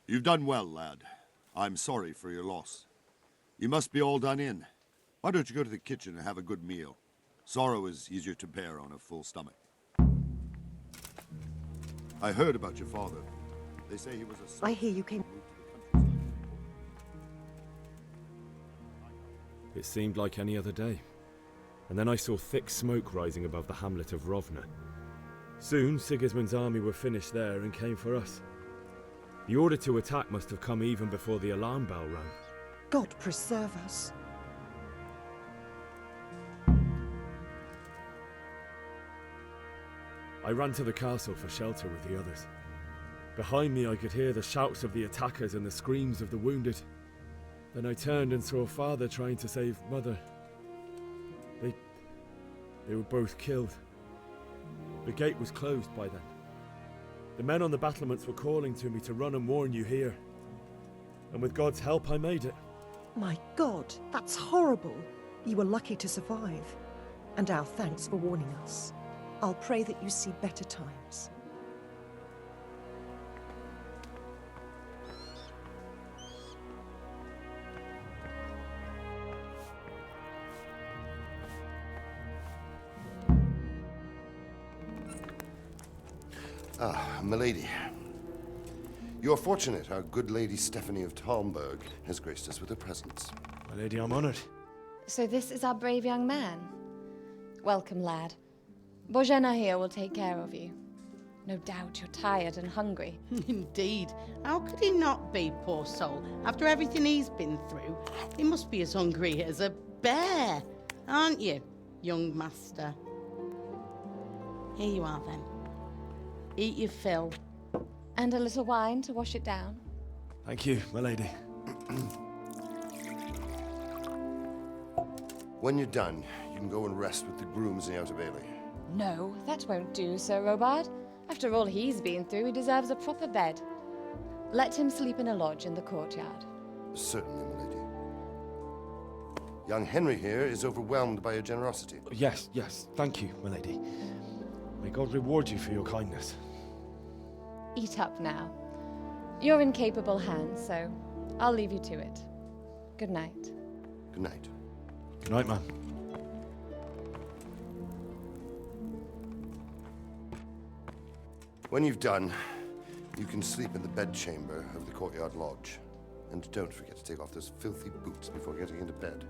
You've done well, lad. I'm sorry for your loss. You must be all done in. Why don't you go to the kitchen and have a good meal? Sorrow is easier to bear on a full stomach. I heard about your father. They say he was a... I hear you came... It seemed like any other day. And then I saw thick smoke rising above the hamlet of Rovna. Soon, Sigismund's army were finished there and came for us. The order to attack must have come even before the alarm bell rang. God preserve us. I ran to the castle for shelter with the others. Behind me I could hear the shouts of the attackers and the screams of the wounded. Then I turned and saw Father trying to save Mother. They were both killed. The gate was closed by then. The men on the battlements were calling to me to run and warn you here. And with God's help I made it. My God, that's horrible. You were lucky to survive. And our thanks for warning us. I'll pray that you see better times. Ah, milady. You are fortunate our good lady Stephanie of Talmberg has graced us with her presence. My lady, I'm honoured. So this is our brave young man. Welcome, lad. Bozhena here will take care of you. No doubt you're tired and hungry. Indeed. How could he not be, poor soul? After everything he's been through, he must be as hungry as a bear, aren't you, young master? Here you are, then. Eat your fill. And a little wine to wash it down. Thank you, my lady. When you're done, you can go and rest with the grooms in the Outer Bailey. No, that won't do, Sir Robard. After all he's been through, he deserves a proper bed. Let him sleep in a lodge in the courtyard. Certainly, milady. Young Henry here is overwhelmed by your generosity. Yes, thank you, my lady. May God reward you for your kindness. Eat up now. You're in capable hands, so I'll leave you to it. Good night. Good night. Good night, ma'am. When you've done, you can sleep in the bedchamber of the courtyard lodge. And don't forget to take off those filthy boots before getting into bed.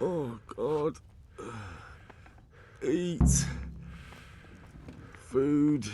Oh, God. Eat. Food.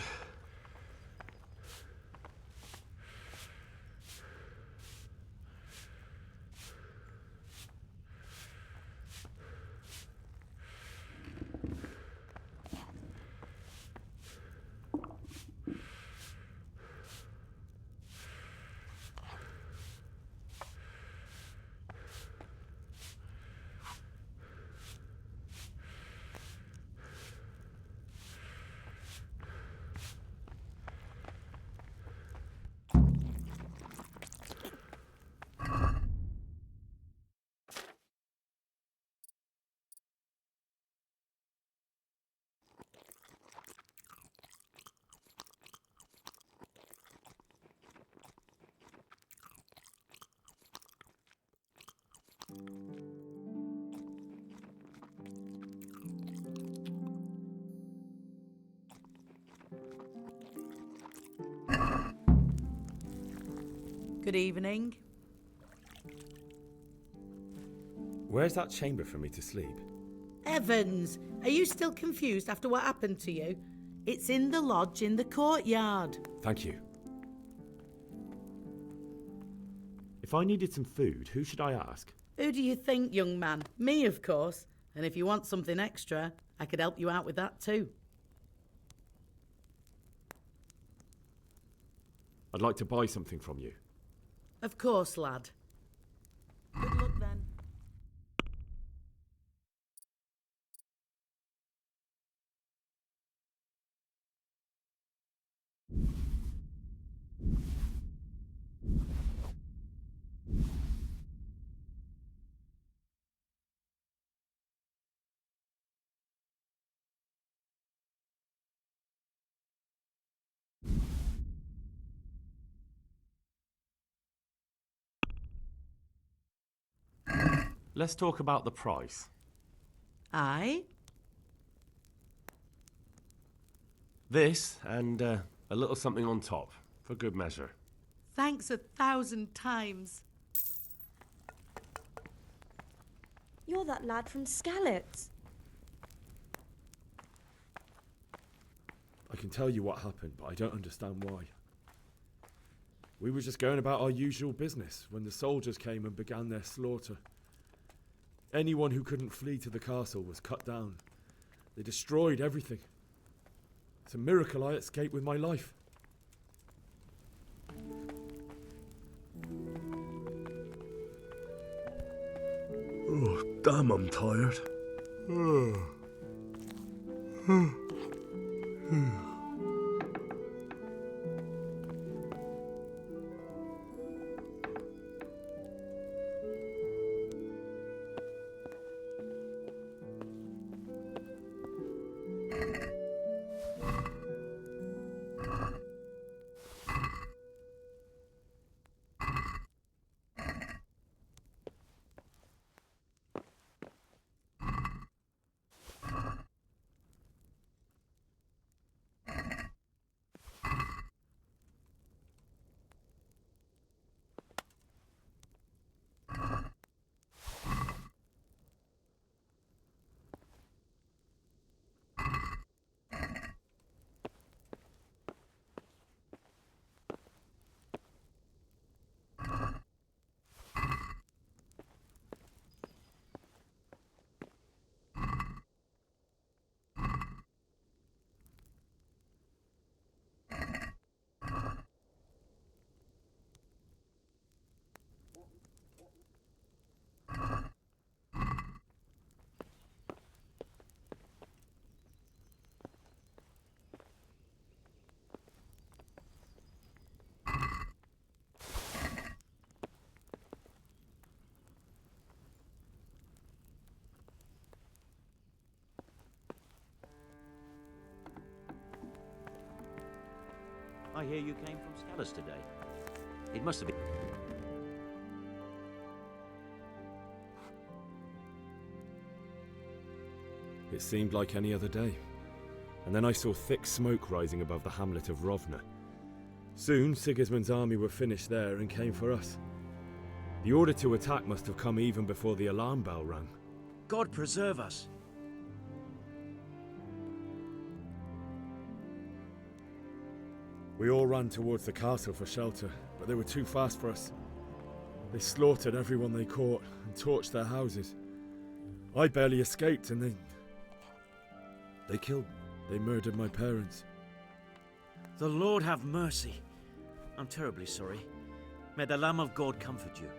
Good evening. Where's that chamber for me to sleep? Evans, are you still confused after what happened to you? It's in the lodge in the courtyard. Thank you. If I needed some food, who should I ask? Who do you think, young man? Me, of course. And if you want something extra, I could help you out with that too. I'd like to buy something from you. Of course, lad. Good luck then. let's talk about the price. Aye? This, and a little something on top, for good measure. Thanks 1,000 times. You're that lad from Skalitz. I can tell you what happened, but I don't understand why. We were just going about our usual business when the soldiers came and began their slaughter. Anyone who couldn't flee to the castle was cut down. They destroyed everything. It's a miracle I escaped with my life. Oh, damn, I'm tired. I hear you came from Skalitz today. It must have been... It seemed like any other day. And then I saw thick smoke rising above the hamlet of Rovna. Soon, Sigismund's army were finished there and came for us. The order to attack must have come even before the alarm bell rang. God preserve us. We all ran towards the castle for shelter, but they were too fast for us. They slaughtered everyone they caught and torched their houses. I barely escaped, and they killed me. They murdered my parents. The Lord have mercy. I'm terribly sorry. May the Lamb of God comfort you.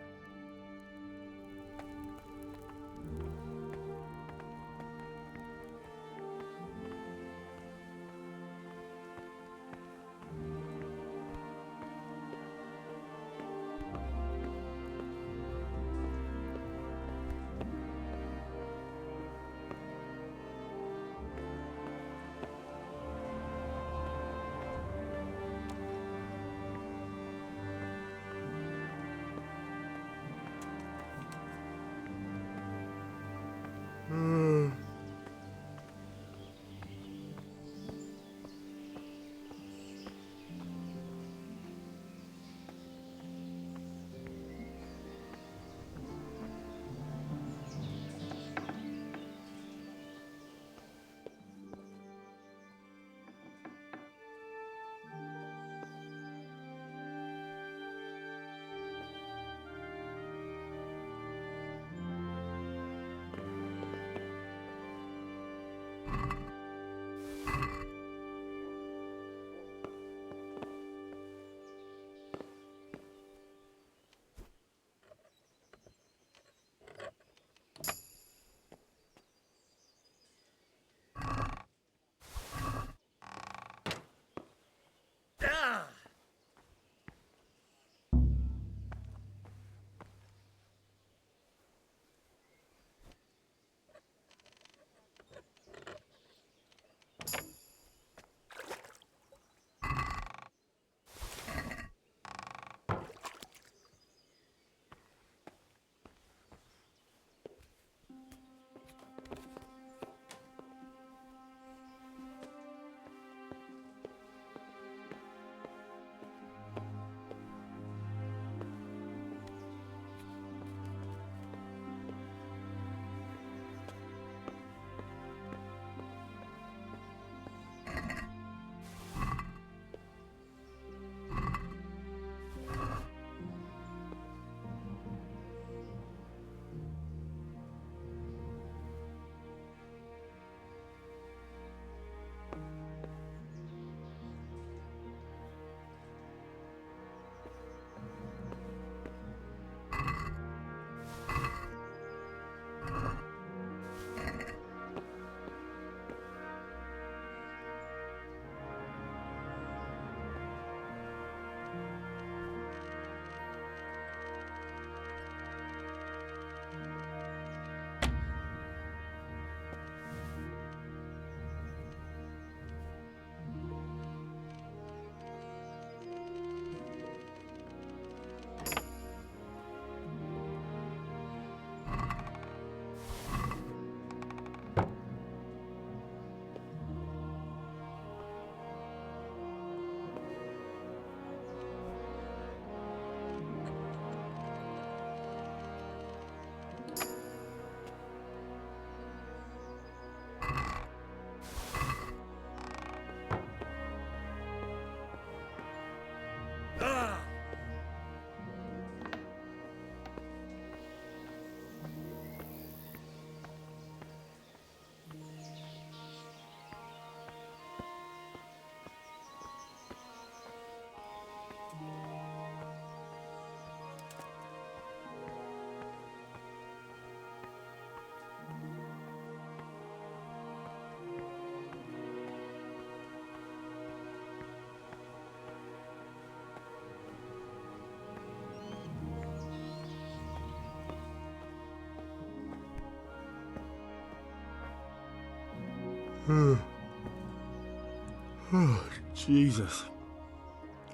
Jesus.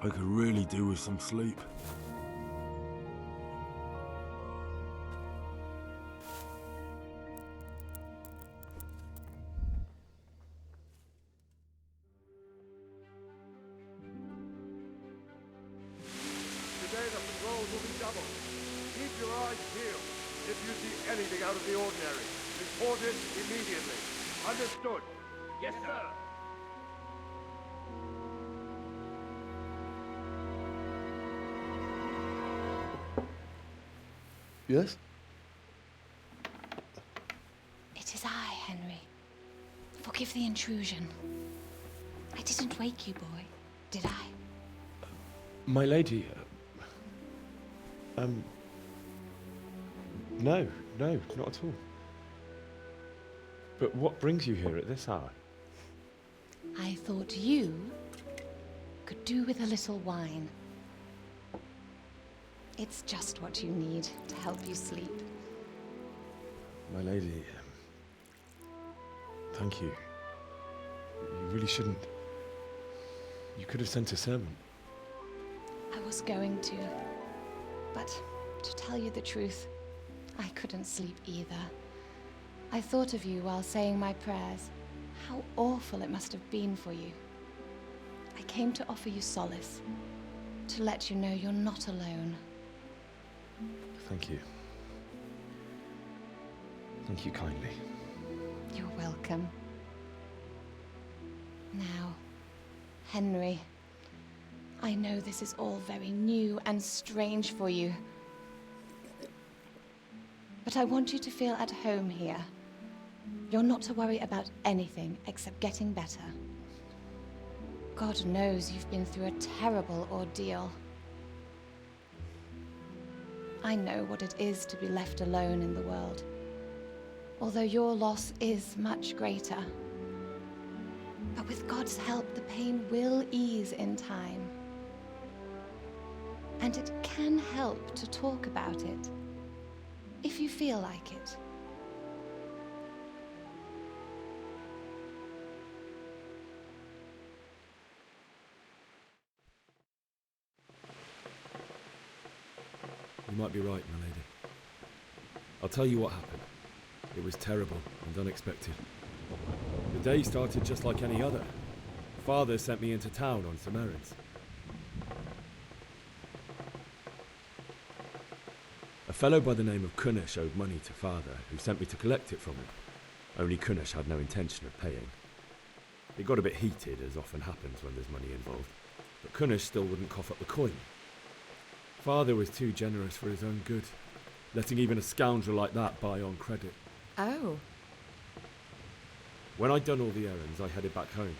I could really do with some sleep. Today the patrols will be doubled. Keep your eyes peeled. If you see anything out of the ordinary, report it immediately. Understood? Yes, sir. Yes? It is I, Henry. Forgive the intrusion. I didn't wake you, boy, did I? My lady, no, not at all. But what brings you here at this hour? I thought you could do with a little wine. It's just what you need to help you sleep. My lady, thank you. You really shouldn't. You could have sent a servant. I was going to, but to tell you the truth, I couldn't sleep either. I thought of you while saying my prayers. How awful it must have been for you. I came to offer you solace, to let you know you're not alone. Thank you. Thank you kindly. You're welcome. Now, Henry, I know this is all very new and strange for you, but I want you to feel at home here. You're not to worry about anything except getting better. God knows you've been through a terrible ordeal. I know what it is to be left alone in the world, although your loss is much greater. But with God's help, the pain will ease in time. And it can help to talk about it, if you feel like it. You might be right, my lady. I'll tell you what happened. It was terrible and unexpected. The day started just like any other. Father sent me into town on some errands. A fellow by the name of Kunnish owed money to Father, who sent me to collect it from him. Only Kunnish had no intention of paying. It got a bit heated, as often happens when there's money involved, but Kunnish still wouldn't cough up the coin. Father was too generous for his own good, letting even a scoundrel like that buy on credit. Oh. When I'd done all the errands, I headed back home.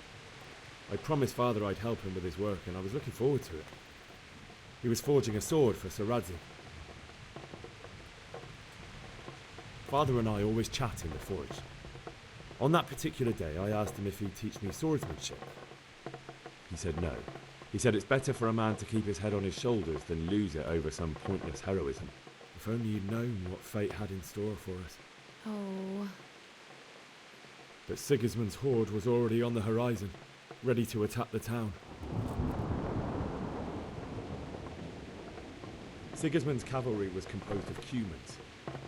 I promised Father I'd help him with his work, and I was looking forward to it. He was forging a sword for Sir Radzi. Father and I always chat in the forge. On that particular day, I asked him if he'd teach me swordsmanship. He said no. He said it's better for a man to keep his head on his shoulders than lose it over some pointless heroism. If only you'd known what fate had in store for us. Oh. But Sigismund's horde was already on the horizon, ready to attack the town. Sigismund's cavalry was composed of Cumans.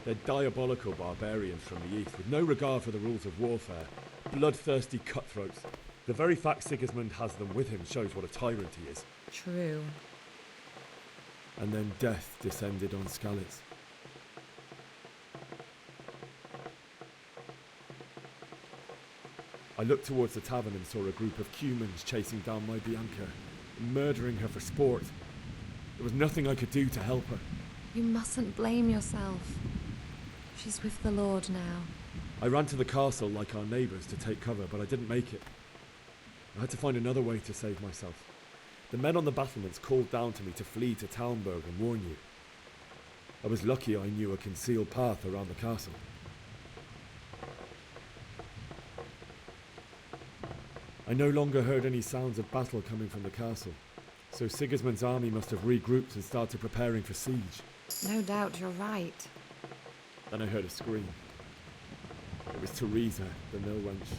They're diabolical barbarians from the east, with no regard for the rules of warfare, bloodthirsty cutthroats. The very fact Sigismund has them with him shows what a tyrant he is. True. And then death descended on Skalitz. I looked towards the tavern and saw a group of Cumans chasing down my Bianca, murdering her for sport. There was nothing I could do to help her. You mustn't blame yourself. She's with the Lord now. I ran to the castle like our neighbours to take cover, but I didn't make it. I had to find another way to save myself. The men on the battlements called down to me to flee to Talmberg and warn you. I was lucky I knew a concealed path around the castle. I no longer heard any sounds of battle coming from the castle, so Sigismund's army must have regrouped and started preparing for siege. No doubt you're right. Then I heard a scream. It was Teresa, the mill wench.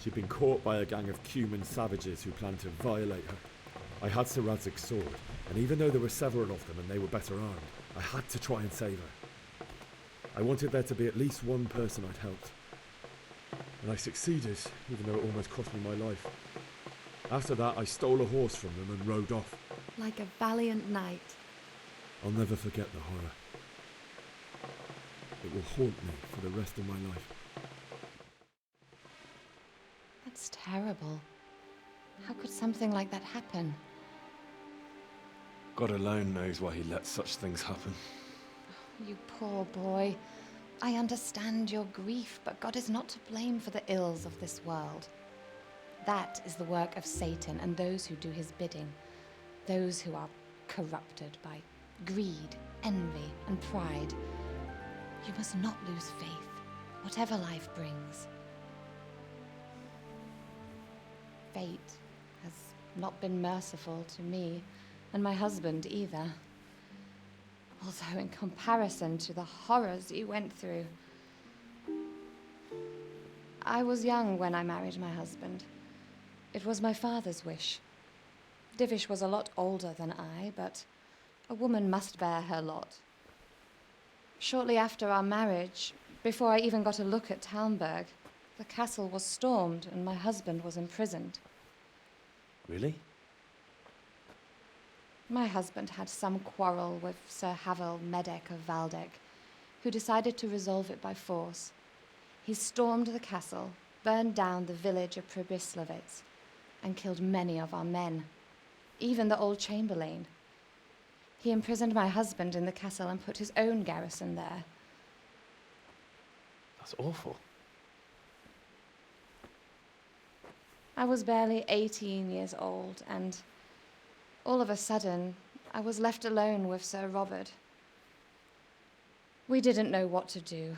She'd been caught by a gang of Cuman savages who planned to violate her. I had Sir Radzig's sword, and even though there were several of them and they were better armed, I had to try and save her. I wanted there to be at least one person I'd helped. And I succeeded, even though it almost cost me my life. After that, I stole a horse from them and rode off. Like a valiant knight. I'll never forget the horror. It will haunt me for the rest of my life. That's terrible. How could something like that happen? God alone knows why he lets such things happen. You poor boy. I understand your grief, but God is not to blame for the ills of this world. That is the work of Satan and those who do his bidding. Those who are corrupted by greed, envy, and pride. You must not lose faith, whatever life brings. Fate has not been merciful to me, and my husband either. Although in comparison to the horrors you went through. I was young when I married my husband. It was my father's wish. Divish was a lot older than I, but a woman must bear her lot. Shortly after our marriage, before I even got a look at Talmberg, the castle was stormed and my husband was imprisoned. Really? My husband had some quarrel with Sir Havel Medek of Valdek, who decided to resolve it by force. He stormed the castle, burned down the village of Pribyslavitz, and killed many of our men, even the old chamberlain. He imprisoned my husband in the castle and put his own garrison there. That's awful. I was barely 18 years old, and all of a sudden, I was left alone with Sir Robert. We didn't know what to do.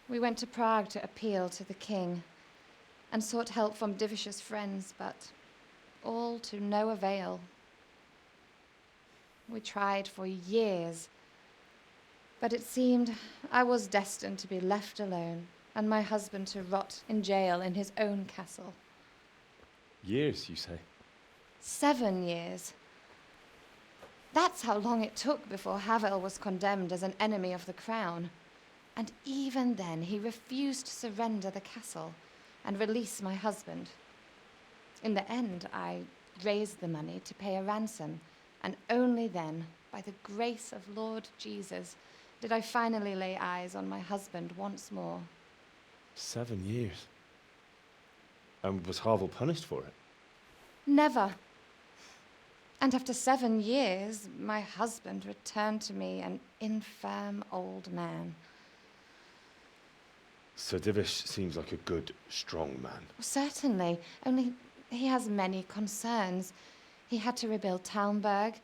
We went to Prague to appeal to the king and sought help from Divish's friends, but all to no avail. We tried for years, but it seemed I was destined to be left alone and my husband to rot in jail in his own castle. Years, you say? 7 years. That's how long it took before Havel was condemned as an enemy of the crown. And even then, he refused to surrender the castle and release my husband. In the end, I raised the money to pay a ransom, and only then, by the grace of Lord Jesus, did I finally lay eyes on my husband once more. 7 years. And was Havel punished for it? Never. And after 7 years, my husband returned to me an infirm old man. Sir Divish seems like a good, strong man. Certainly, only he has many concerns. He had to rebuild Talmberg.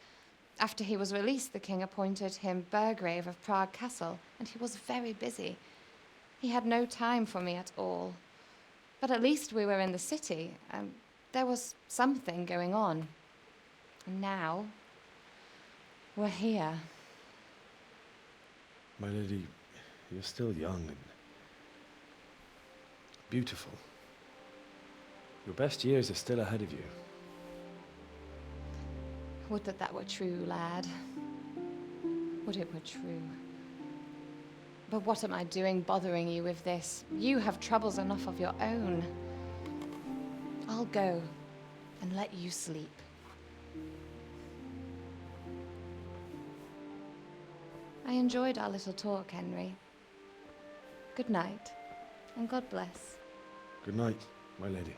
After he was released, the king appointed him Burgrave of Prague Castle, and he was very busy. He had no time for me at all. But at least we were in the city, and there was something going on. And now, we're here. My lady, you're still young and beautiful. Your best years are still ahead of you. Would that that were true, lad. Would it were true. But what am I doing bothering you with this? You have troubles enough of your own. I'll go and let you sleep. I enjoyed our little talk, Henry. Good night, and God bless. Good night, my lady.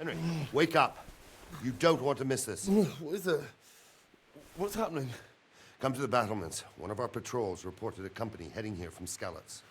Henry, wake up. You don't want to miss this. What is it? What's happening? Come to the battlements. One of our patrols reported a company heading here from Skalitz.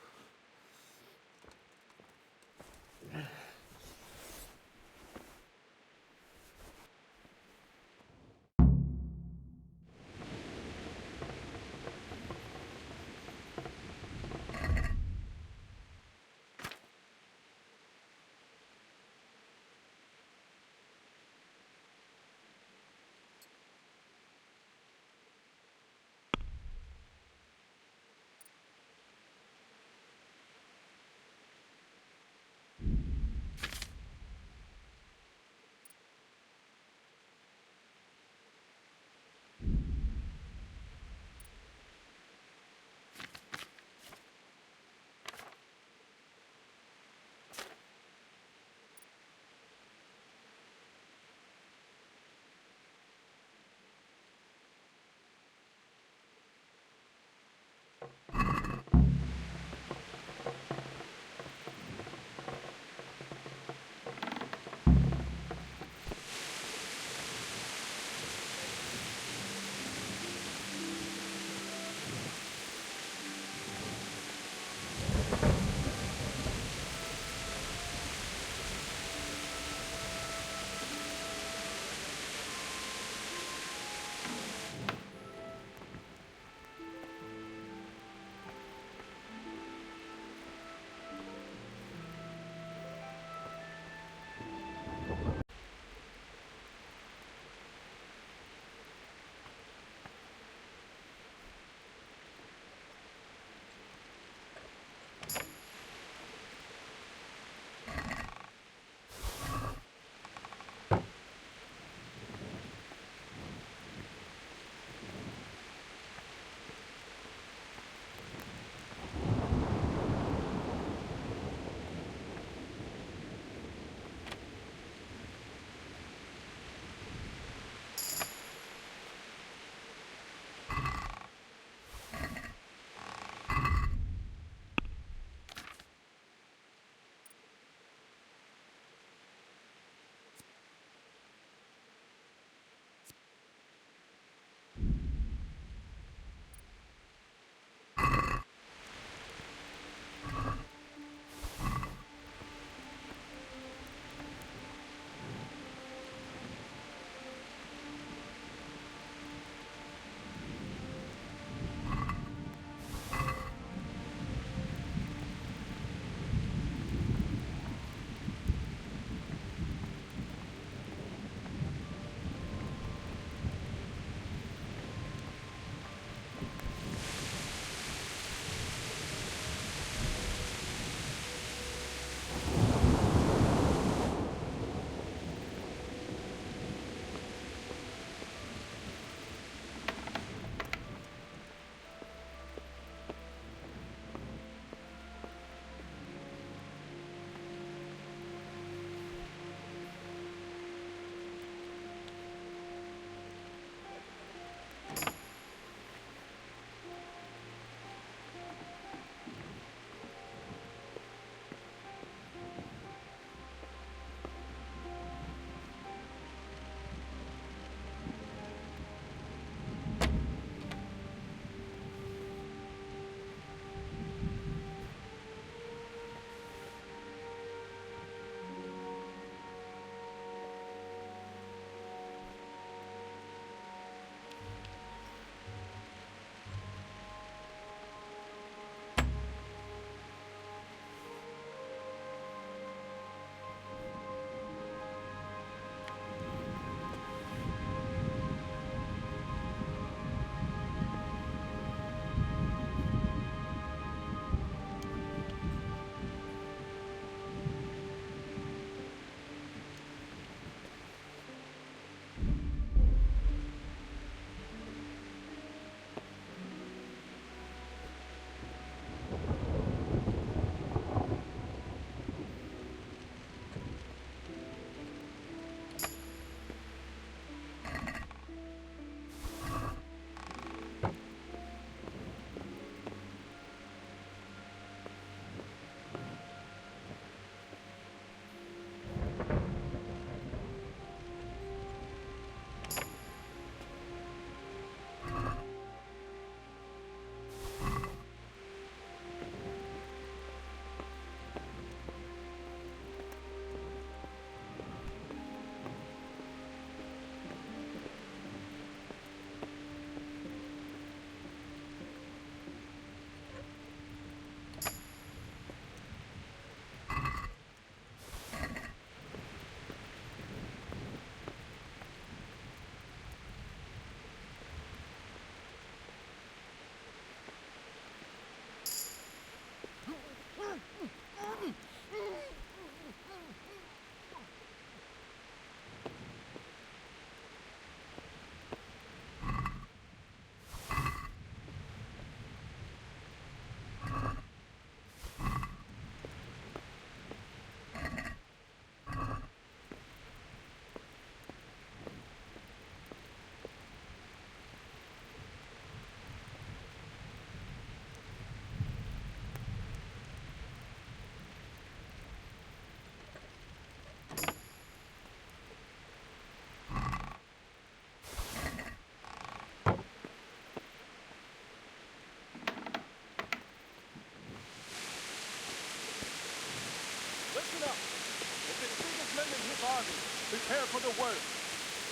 Listen up. If it's Sigismund and his army, prepare for the worst.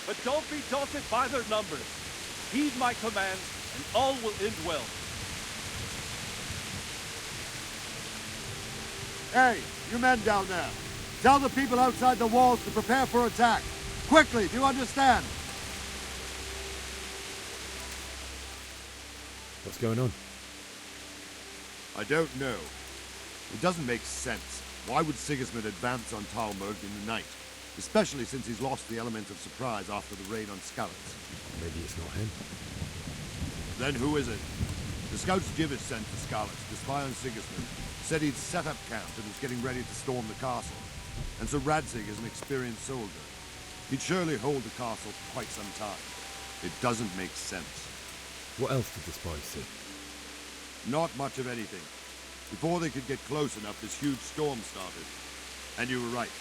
But don't be daunted by their numbers. Heed my commands, and all will end well. Hey, you men down there. Tell the people outside the walls to prepare for attack. Quickly, do you understand? What's going on? I don't know. It doesn't make sense. Why would Sigismund advance on Talmberg in the night? Especially since he's lost the element of surprise after the raid on Skalitz. Maybe it's not him. Then who is it? The scouts Divish sent to Skalitz to spy on Sigismund said he'd set up camp and was getting ready to storm the castle. And so Radzig is an experienced soldier. He'd surely hold the castle for quite some time. It doesn't make sense. What else did the spies see? Not much of anything. Before they could get close enough, this huge storm started. And you were right.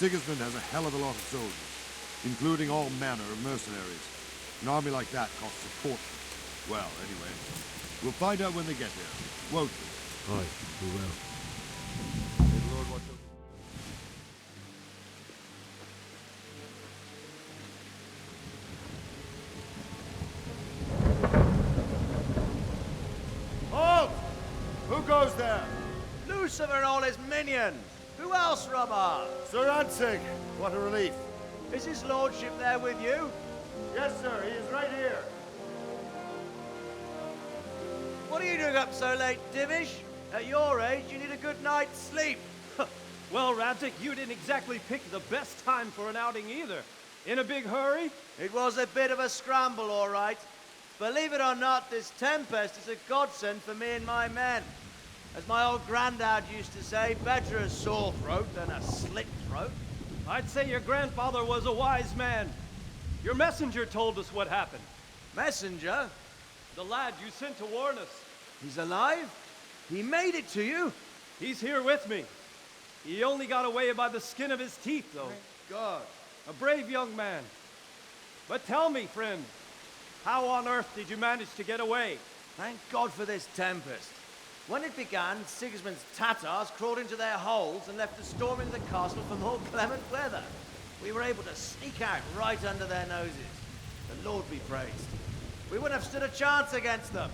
Sigismund has a hell of a lot of soldiers, including all manner of mercenaries. An army like that costs a fortune. Well, anyway, we'll find out when they get here, won't we? Aye, we will. May the Lord watch over. Halt! Who goes there? Lucifer and all his minions! Who else, Robert? Sir Radzig, what a relief. Is his lordship there with you? Yes, sir. He is right here. What are you doing up so late, Divish? At your age, you need a good night's sleep. Well, Radzig, you didn't exactly pick the best time for an outing either. In a big hurry? It was a bit of a scramble, all right. Believe it or not, this tempest is a godsend for me and my men. As my old granddad used to say, better a sore throat than a slit throat. I'd say your grandfather was a wise man. Your messenger told us what happened. Messenger? The lad you sent to warn us. He's alive? He made it to you? He's here with me. He only got away by the skin of his teeth, though. Thank God. A brave young man. But tell me, friend, how on earth did you manage to get away? Thank God for this tempest. When it began, Sigismund's Tatars crawled into their holes and left a storm into the castle for more clement weather. We were able to sneak out right under their noses. The Lord be praised. We wouldn't have stood a chance against them.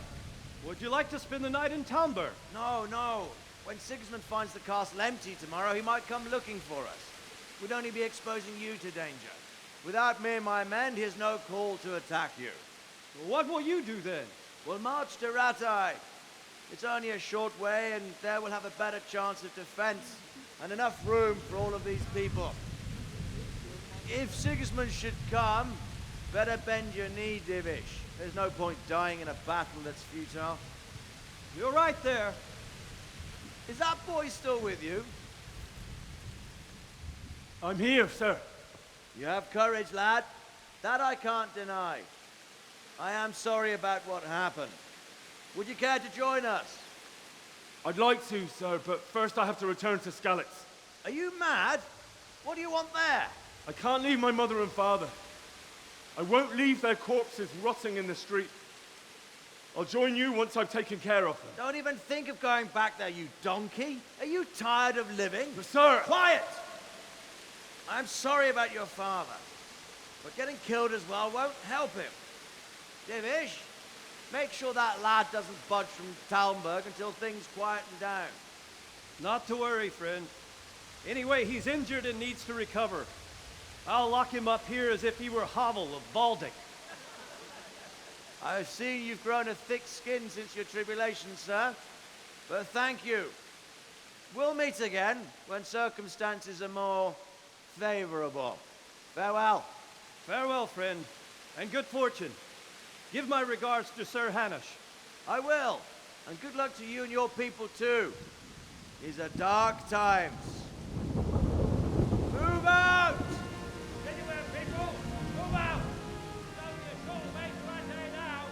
Would you like to spend the night in Talmberg? No, no. When Sigismund finds the castle empty tomorrow, he might come looking for us. We'd only be exposing you to danger. Without me and my men, he has no call to attack you. What will you do then? We'll march to Ratai. It's only a short way, and there we'll have a better chance of defense and enough room for all of these people. If Sigismund should come, better bend your knee, Divish. There's no point dying in a battle that's futile. You're right there. Is that boy still with you? I'm here, sir. You have courage, lad. That I can't deny. I am sorry about what happened. Would you care to join us? I'd like to, sir, but first I have to return to Skalitz. Are you mad? What do you want there? I can't leave my mother and father. I won't leave their corpses rotting in the street. I'll join you once I've taken care of them. Don't even think of going back there, you donkey. Are you tired of living? But sir! Quiet! I'm sorry about your father, but getting killed as well won't help him. Divish, make sure that lad doesn't budge from Talmberg until things quieten down. Not to worry, friend. Anyway, he's injured and needs to recover. I'll lock him up here as if he were Havel of Baldic. I've seen you've grown a thick skin since your tribulation, sir. But thank you. We'll meet again when circumstances are more favorable. Farewell. Farewell, friend, and good fortune. Give my regards to Sir Hanush. I will, and good luck to you and your people too. These are dark times. Move out! Anywhere, people! Move out! It's only a short way to Rattay now!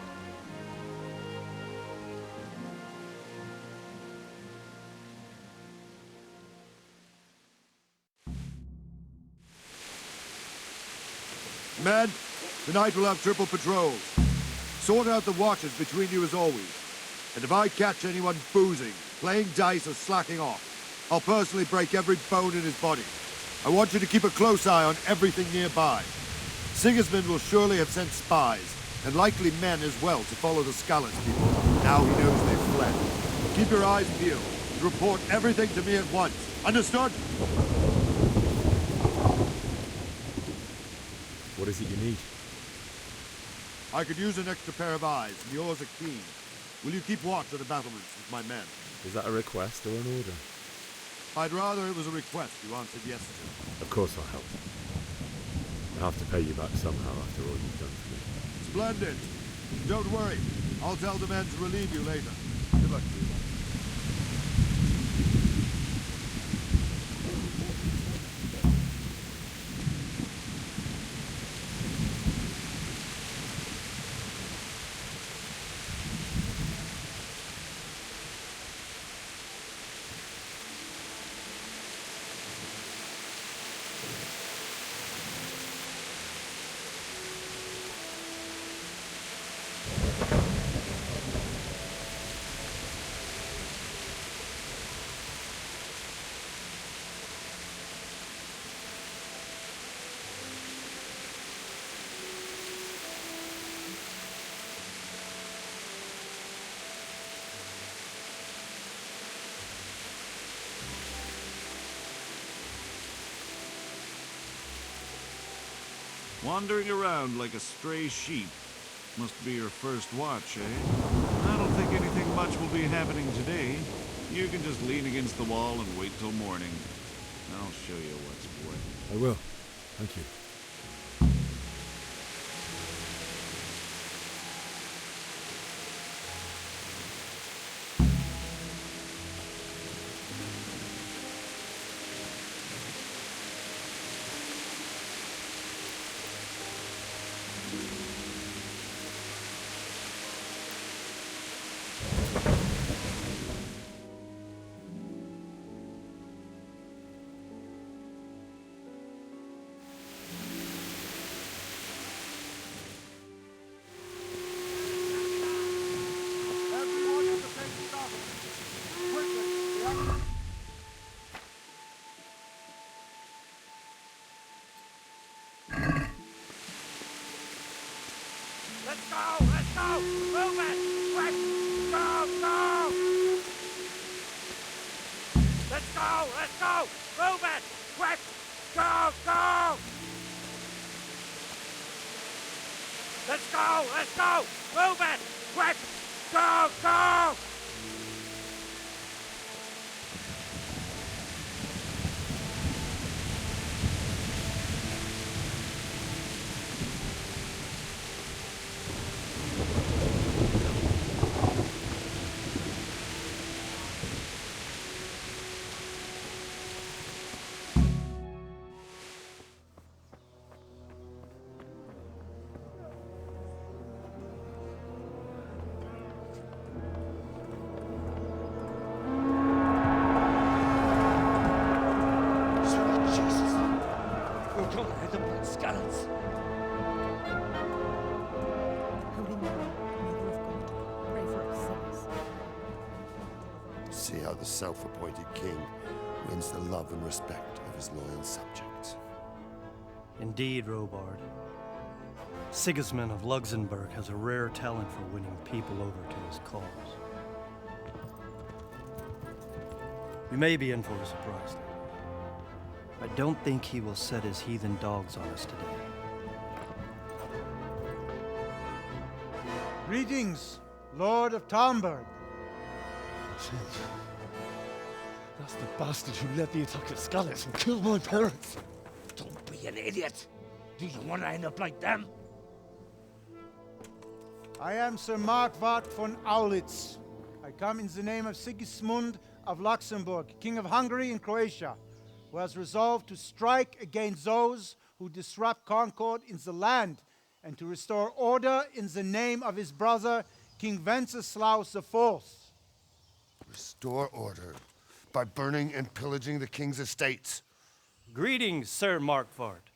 Men, tonight we'll have triple patrols. Sort out the watches between you as always. And if I catch anyone boozing, playing dice or slacking off, I'll personally break every bone in his body. I want you to keep a close eye on everything nearby. Sigismund will surely have sent spies, and likely men as well, to follow the Scallots people, now he knows they've fled. Keep your eyes peeled, and report everything to me at once. Understood? What is it you need? I could use an extra pair of eyes, and yours are keen. Will you keep watch at the battlements with my men? Is that a request or an order? I'd rather it was a request you answered yes to. Of course I'll help. I'll have to pay you back somehow after all you've done for me. Splendid. Don't worry. I'll tell the men to relieve you later. Good luck to you. Wandering around like a stray sheep. Must be your first watch, eh? I don't think anything much will be happening today. You can just lean against the wall and wait till morning. I'll show you what's what. I will. Thank you. Let's go! Let's go! Move it! Quick! Go! Go! Let's go! Let's go! Move it! Quick! Go! Go! Let's go! Let's go! Move it! Quick! Go! Go! See how the self-appointed king wins the love and respect of his loyal subjects. Indeed, Robard. Sigismund of Luxembourg has a rare talent for winning people over to his cause. We may be in for a surprise, though. I don't think he will set his heathen dogs on us today. Greetings, Lord of Talmberg. That's the bastard who led the attack at Skalitz and killed my parents. Don't be an idiot. Do you want to end up like them? I am Sir Markwart von Aulitz. I come in the name of Sigismund of Luxembourg, King of Hungary and Croatia, who has resolved to strike against those who disrupt concord in the land and to restore order in the name of his brother, King Wenceslaus IV. Restore order by burning and pillaging the king's estates. Greetings, Sir Markwart.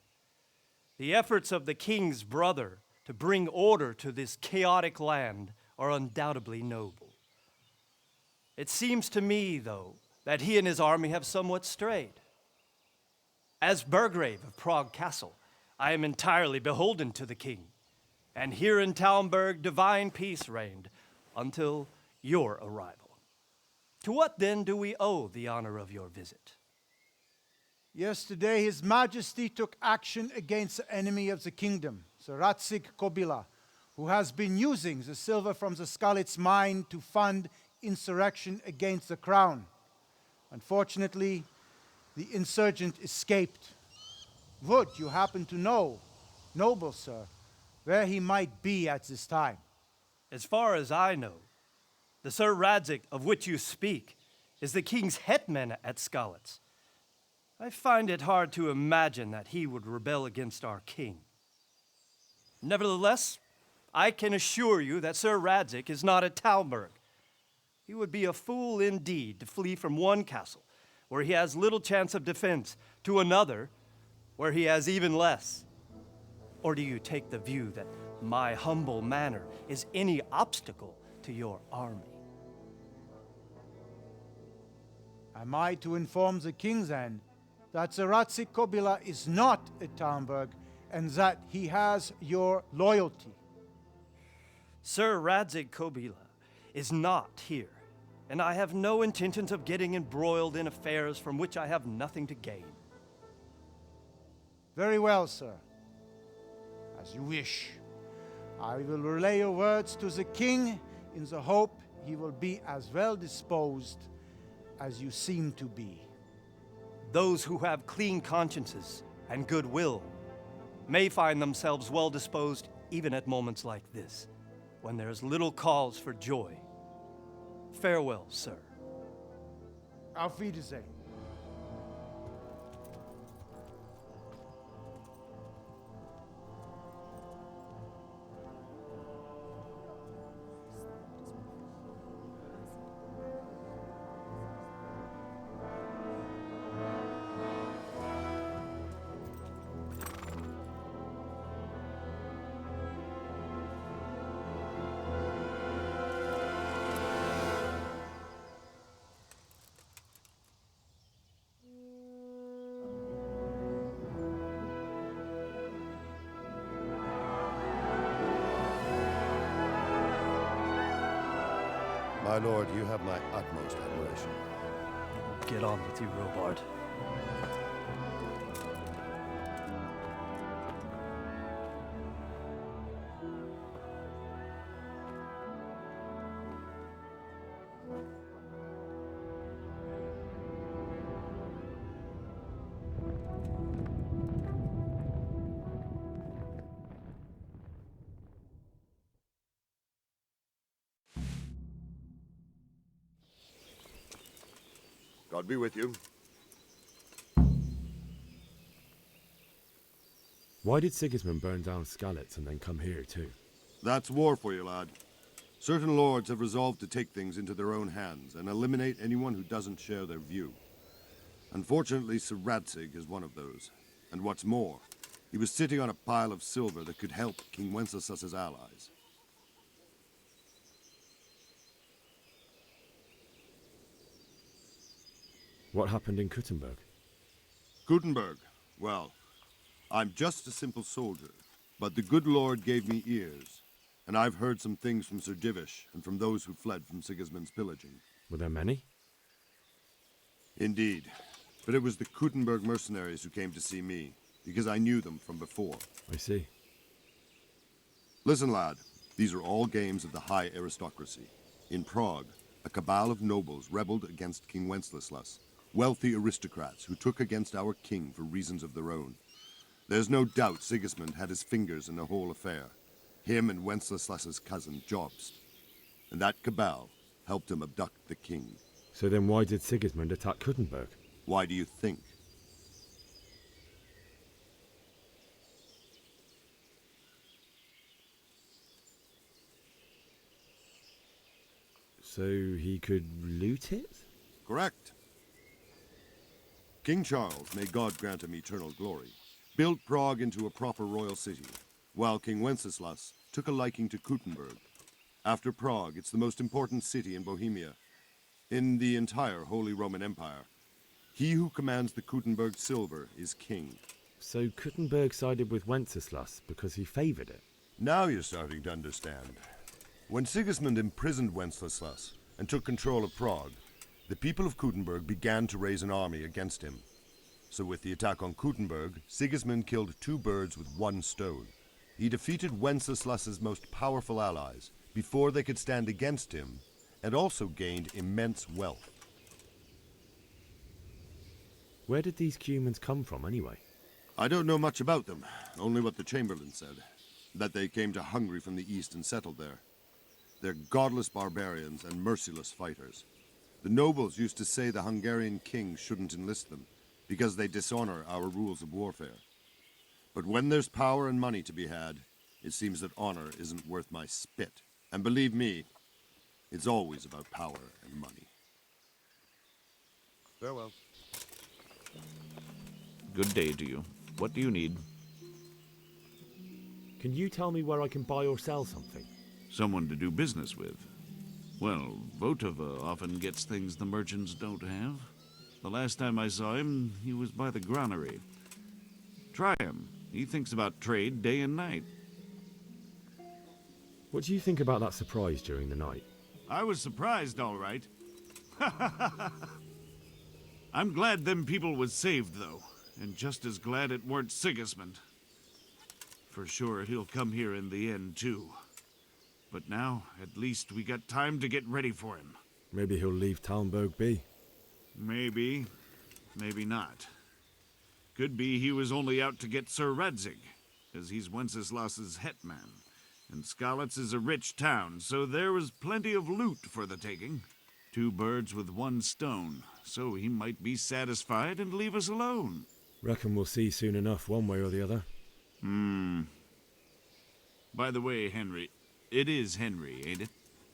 The efforts of the king's brother to bring order to this chaotic land are undoubtedly noble. It seems to me, though, that he and his army have somewhat strayed. As Burgrave of Prague Castle, I am entirely beholden to the king, and here in Talmberg divine peace reigned until your arrival. To what then do we owe the honor of your visit? Yesterday, His Majesty took action against the enemy of the kingdom, Sir Radzig Kobyla, who has been using the silver from the Skalitz mine to fund insurrection against the crown. Unfortunately, the insurgent escaped. Would you happen to know, noble sir, where he might be at this time? As far as I know, the Sir Radzig of which you speak is the king's hetman at Skalitz. I find it hard to imagine that he would rebel against our king. Nevertheless, I can assure you that Sir Radzig is not at Talmberg. He would be a fool indeed to flee from one castle, where he has little chance of defense, to another, where he has even less. Or do you take the view that my humble manner is any obstacle to your army? Am I to inform the king then that Sir Radzig Kobyla is not at Talmberg and that he has your loyalty? Sir Radzig Kobyla is not here, and I have no intentions of getting embroiled in affairs from which I have nothing to gain. Very well, sir. As you wish. I will relay your words to the king in the hope he will be as well disposed as you seem to be. Those who have clean consciences and goodwill may find themselves well disposed even at moments like this, when there is little cause for joy. Farewell, sir. Auf Wiedersehen. My lord, you have my utmost admiration. Get on with you, Robard. God be with you. Why did Sigismund burn down Skalitz and then come here too? That's war for you, lad. Certain lords have resolved to take things into their own hands and eliminate anyone who doesn't share their view. Unfortunately, Sir Radzig is one of those. And what's more, he was sitting on a pile of silver that could help King Wenceslas's allies. What happened in Kuttenberg? Gutenberg? Well, I'm just a simple soldier, but the good Lord gave me ears, and I've heard some things from Sir Divish and from those who fled from Sigismund's pillaging. Were there many? Indeed, but it was the Kuttenberg mercenaries who came to see me, because I knew them from before. I see. Listen, lad, these are all games of the high aristocracy. In Prague, a cabal of nobles rebelled against King Wenceslas, wealthy aristocrats who took against our king for reasons of their own. There's no doubt Sigismund had his fingers in the whole affair. Him and Wenceslas's cousin, Jobst. And that cabal helped him abduct the king. So then why did Sigismund attack Kuttenberg? Why do you think? So he could loot it? Correct. King Charles, may God grant him eternal glory, built Prague into a proper royal city, while King Wenceslas took a liking to Kuttenberg. After Prague, it's the most important city in Bohemia, in the entire Holy Roman Empire. He who commands the Kuttenberg silver is king. So Kuttenberg sided with Wenceslas because he favoured it? Now you're starting to understand. When Sigismund imprisoned Wenceslas and took control of Prague, the people of Kuttenberg began to raise an army against him. So with the attack on Kuttenberg, Sigismund killed two birds with one stone. He defeated Wenceslas's most powerful allies before they could stand against him, and also gained immense wealth. Where did these Cumans come from anyway? I don't know much about them, only what the Chamberlain said, that they came to Hungary from the east and settled there. They're godless barbarians and merciless fighters. The nobles used to say the Hungarian king shouldn't enlist them, because they dishonor our rules of warfare. But when there's power and money to be had, it seems that honor isn't worth my spit. And believe me, it's always about power and money. Farewell. Good day to you. What do you need? Can you tell me where I can buy or sell something? Someone to do business with. Well, Votova often gets things the merchants don't have. The last time I saw him, he was by the granary. Try him. He thinks about trade day and night. What do you think about that surprise during the night? I was surprised, all right. I'm glad them people was saved, though, and just as glad it weren't Sigismund. For sure, he'll come here in the end, too. But now, at least we got time to get ready for him. Maybe he'll leave Talmberg be. Maybe. Maybe not. Could be he was only out to get Sir Radzig, as he's Wenceslas's hetman. And Skalitz is a rich town, so there was plenty of loot for the taking. 2 birds with 1 stone, so he might be satisfied and leave us alone. Reckon we'll see soon enough, one way or the other. By the way, Henry, it is Henry, ain't it?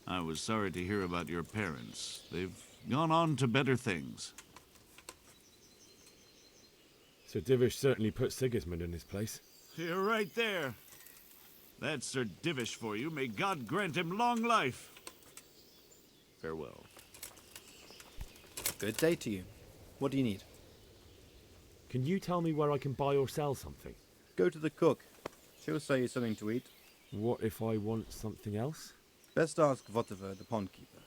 I was sorry to hear about your parents. They've gone on to better things. Sir Divish certainly put Sigismund in his place. You're right there. That's Sir Divish for you. May God grant him long life. Farewell. Good day to you. What do you need? Can you tell me where I can buy or sell something? Go to the cook. She'll sell you something to eat. What if I want something else? Best ask Votova, the pond keeper.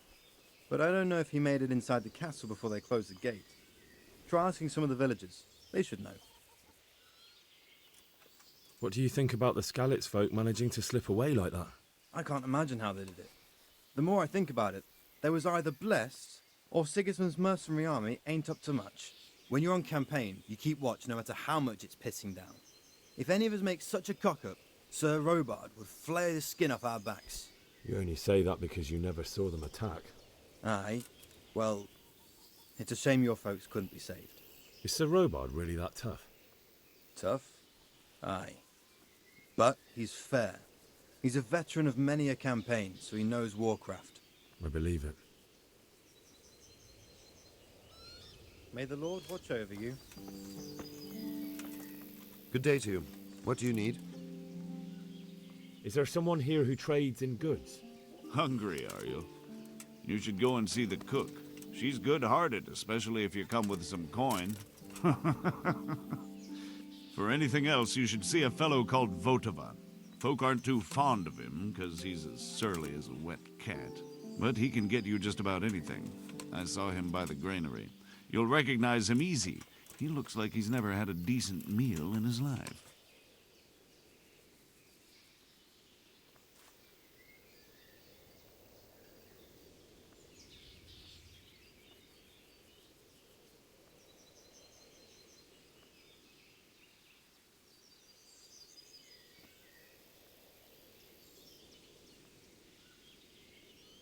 But I don't know if he made it inside the castle before they closed the gate. Try asking some of the villagers. They should know. What do you think about the Skalitz folk managing to slip away like that? I can't imagine how they did it. The more I think about it, they was either blessed, or Sigismund's mercenary army ain't up to much. When you're on campaign, you keep watch no matter how much it's pissing down. If any of us make such a cock-up, Sir Robard would flay the skin off our backs. You only say that because you never saw them attack. Aye. Well, it's a shame your folks couldn't be saved. Is Sir Robard really that tough? Tough? Aye. But he's fair. He's a veteran of many a campaign, so he knows warcraft. I believe it. May the Lord watch over you. Good day to you. What do you need? Is there someone here who trades in goods? Hungry, are you? You should go and see the cook. She's good-hearted, especially if you come with some coin. For anything else, you should see a fellow called Votova. Folk aren't too fond of him, because he's as surly as a wet cat. But he can get you just about anything. I saw him by the granary. You'll recognize him easy. He looks like he's never had a decent meal in his life.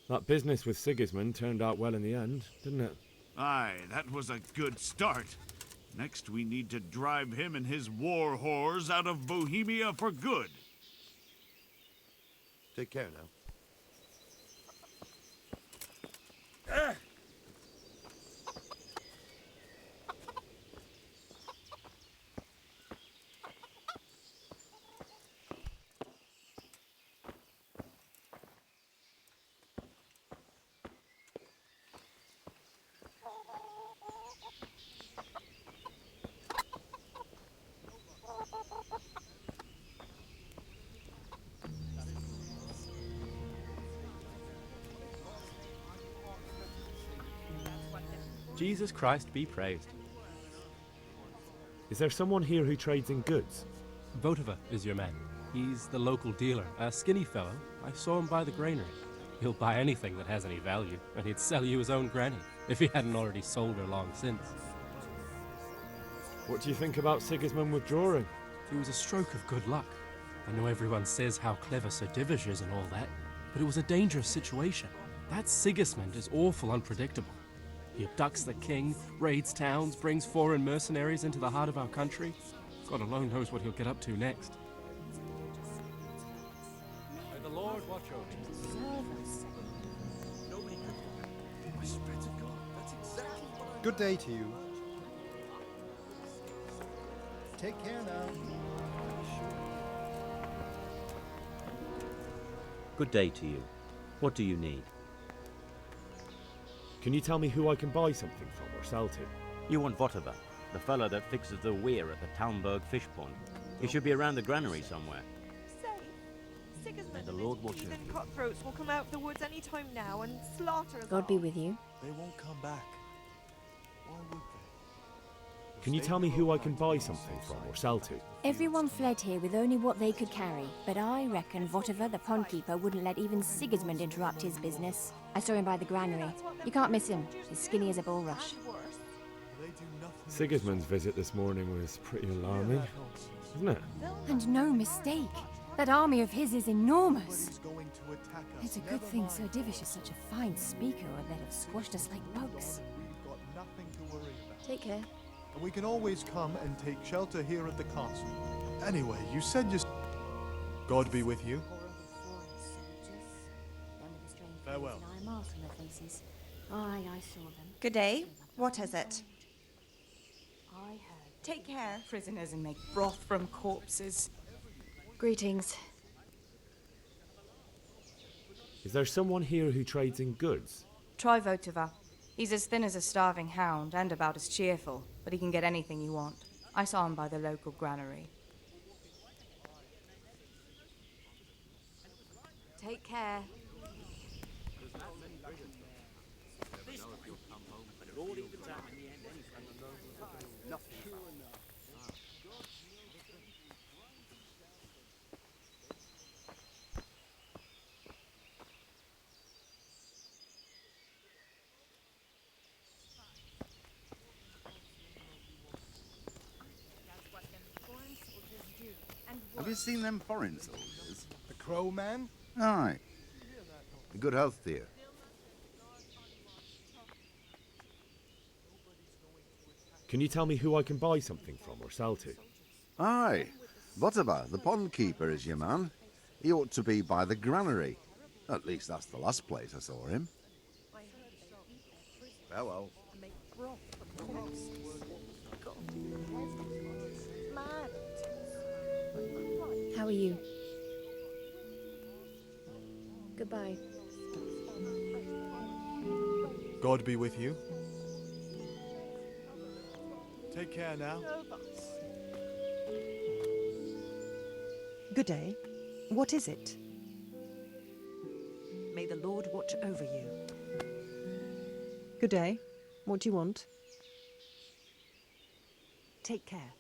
That business with Sigismund turned out well in the end, didn't it? Aye, that was a good start. Next, we need to drive him and his war whores out of Bohemia for good. Take care now. Jesus Christ be praised. Is there someone here who trades in goods? Votiva is your man. He's the local dealer, a skinny fellow. I saw him by the granary. He'll buy anything that has any value, and he'd sell you his own granny, if he hadn't already sold her long since. What do you think about Sigismund withdrawing? It was a stroke of good luck. I know everyone says how clever Sir Divish is and all that, but it was a dangerous situation. That Sigismund is awful unpredictable. He abducts the king, raids towns, brings foreign mercenaries into the heart of our country. God alone knows what he'll get up to next. May the Lord watch over you. Good day to you. Take care now. Good day to you. What do you need? Can you tell me who I can buy something from or sell to? You want Votiva, the fellow that fixes the weir at the Talmberg fish pond. He should be around the granary somewhere. Say, Sigismund May the and Lord his watch over heathen you. cutthroats will come out of the woods any time now and slaughter us God all. be with you. They won't come back. Why would they? Can you tell me who I can buy something from or sell to? Everyone fled here with only what they could carry, but I reckon Votiva, the pond keeper, wouldn't let even Sigismund interrupt his business. I saw him by the granary. You can't miss him. He's skinny as a bulrush. Sigismund's visit this morning was pretty alarming, wasn't it? And no mistake. That army of his is enormous. It's a good thing Sir Divish is such a fine speaker, or they'd have squashed us like bugs. We've got nothing to worry about. Take care. And we can always come and take shelter here at the castle. Anyway, you said you... God be with you. Farewell. Aye, I saw them. Good day. What is it? I heard. Take care. Prisoners and make broth from corpses. Greetings. Is there someone here who trades in goods? Try Votiva. He's as thin as a starving hound and about as cheerful, but he can get anything you want. I saw him by the local granary. Take care. Have you seen them foreign soldiers? The Crow Man? Aye. Good health to you. Can you tell me who I can buy something from or sell to? Aye. Votiva, the pond keeper, is your man. He ought to be by the granary. At least that's the last place I saw him. Farewell. How are you? Goodbye. God be with you. Take care now. Good day. What is it? May the Lord watch over you. Good day. What do you want? Take care.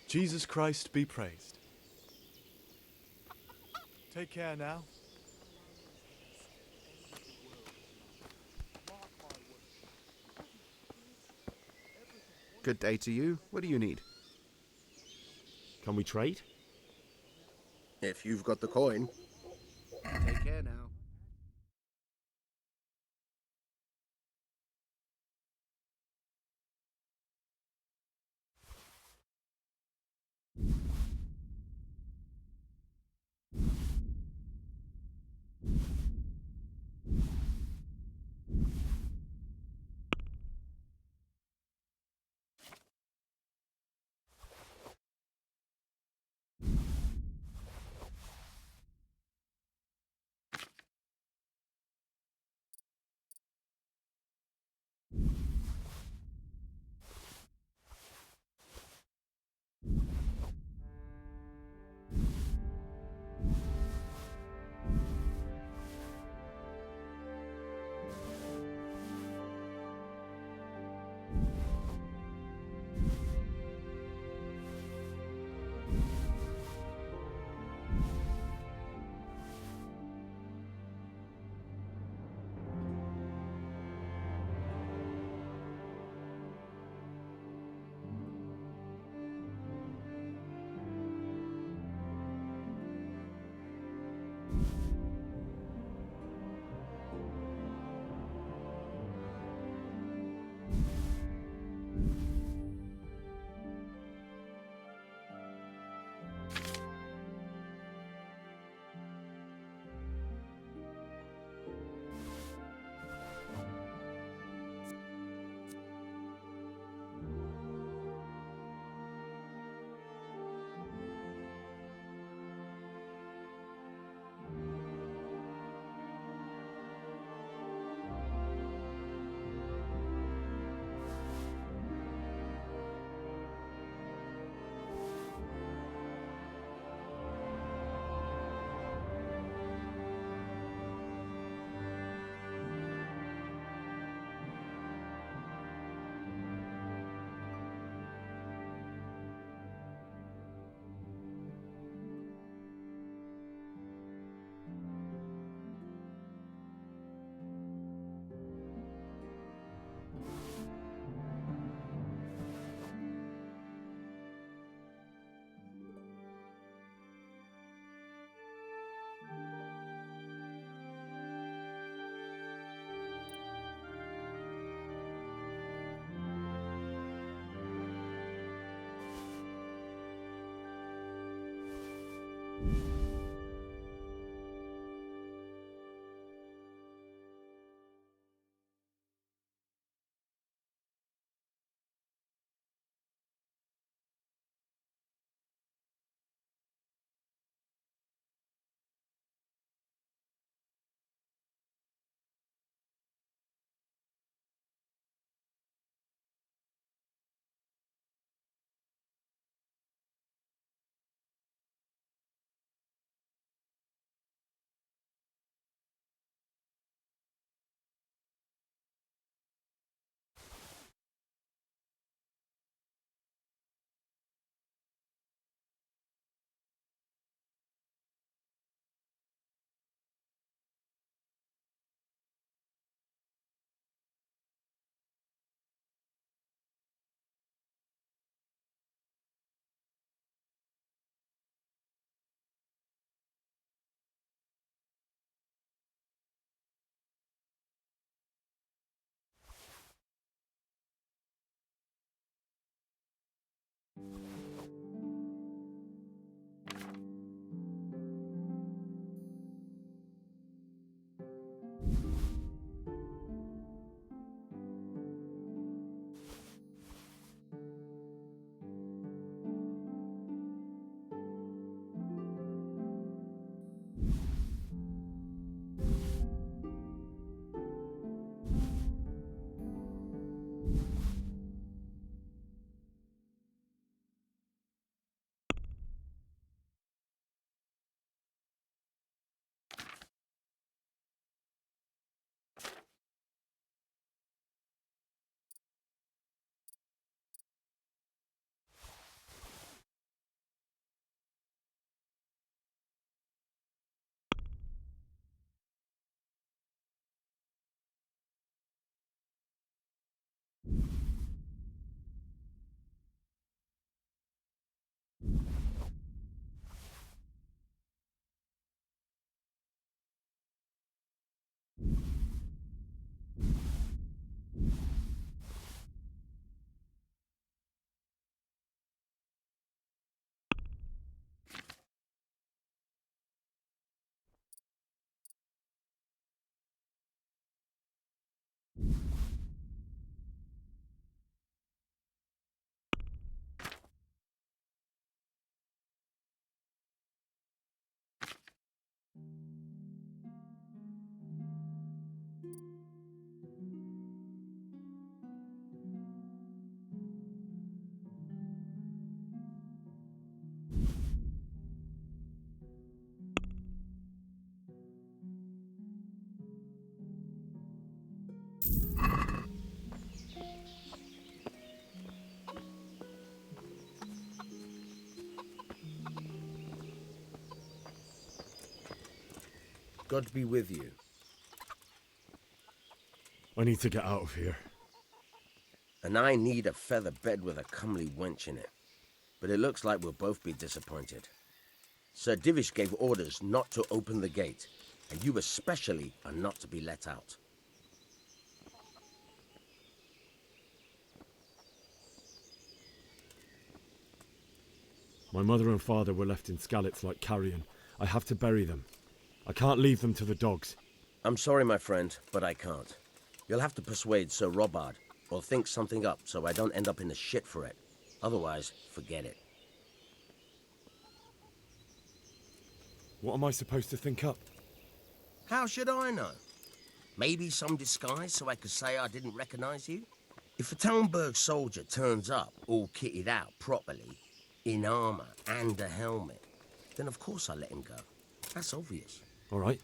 Jesus Christ be praised. Take care now. Good day to you. What do you need? Can we trade? If you've got the coin. Take care now. God be with you. I need to get out of here. And I need a feather bed with a comely wench in it. But it looks like we'll both be disappointed. Sir Divish gave orders not to open the gate, and you especially are not to be let out. My mother and father were left in Skalitz like carrion. I have to bury them. I can't leave them to the dogs. I'm sorry, my friend, but I can't. You'll have to persuade Sir Robard, or think something up so I don't end up in the shit for it. Otherwise, forget it. What am I supposed to think up? How should I know? Maybe some disguise so I could say I didn't recognize you? If a Talmberg soldier turns up all kitted out properly, in armor and a helmet, then of course I let him go. That's obvious. All right,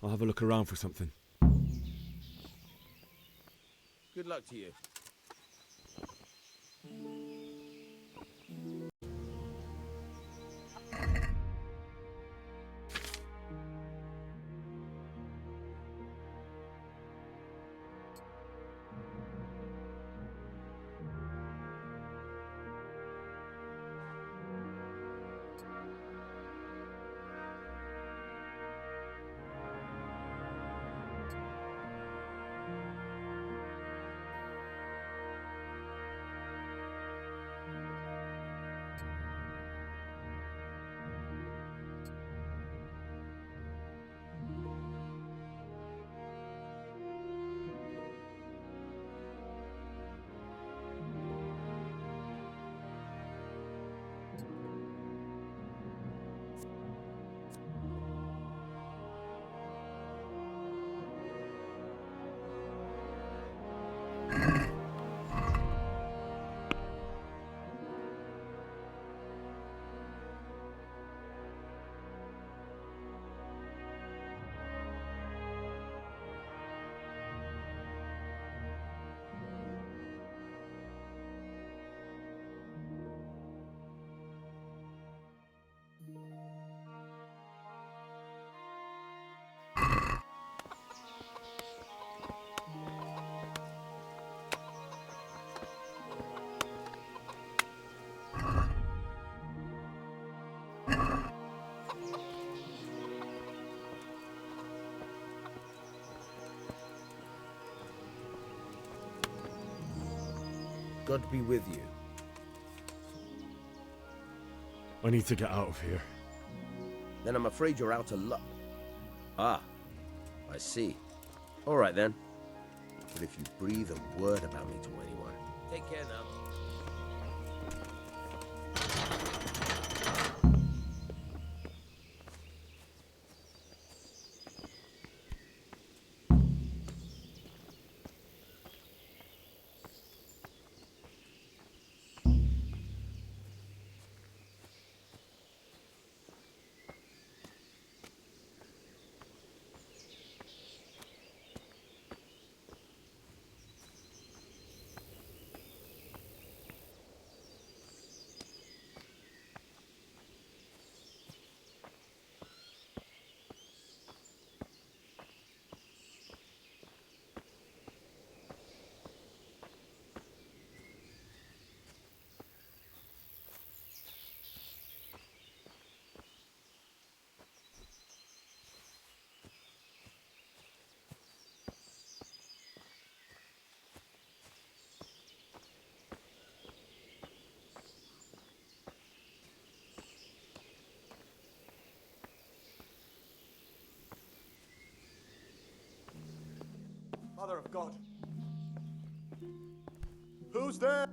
I'll have a look around for something. Good luck to you. God be with you. I need to get out of here. Then I'm afraid you're out of luck. Ah, I see. All right then. But if you breathe a word about me to anyone, take care now. Mother of God. Who's there?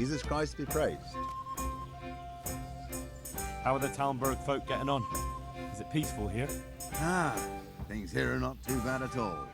Jesus Christ be praised. How are the Talmberg folk getting on? Is it peaceful here? Ah, things here are not too bad at all.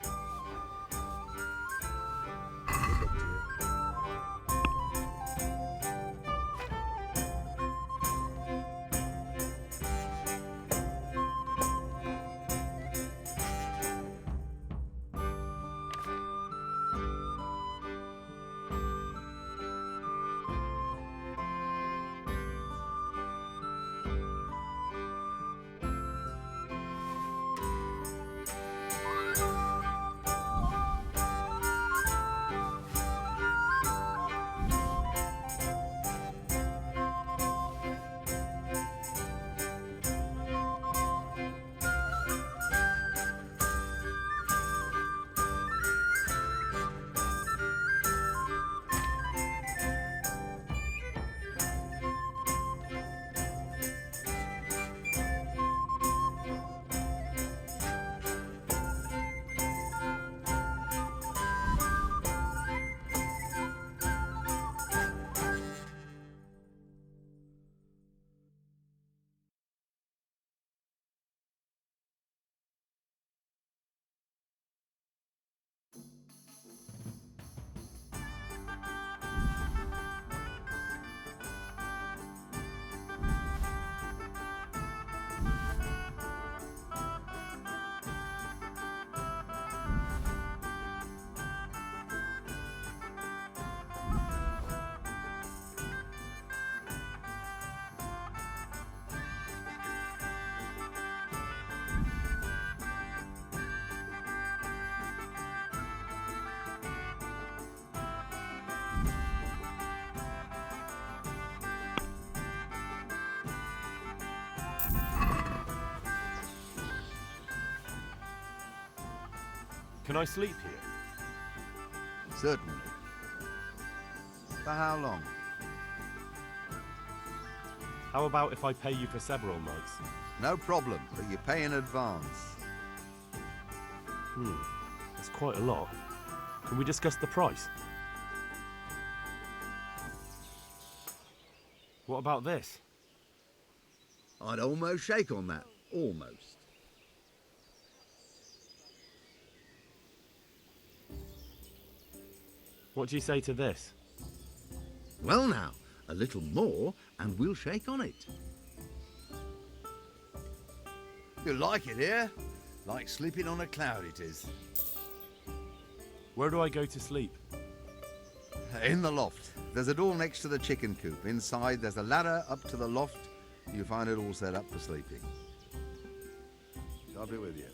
Can I sleep here? Certainly. For how long? How about if I pay you for several nights? No problem, but you pay in advance. That's quite a lot. Can we discuss the price? What about this? I'd almost shake on that. Almost. What do you say to this? Well now, a little more and we'll shake on it. You like it here? Like sleeping on a cloud it is. Where do I go to sleep? In the loft. There's a door next to the chicken coop. Inside there's a ladder up to the loft. You find it all set up for sleeping. God be with you.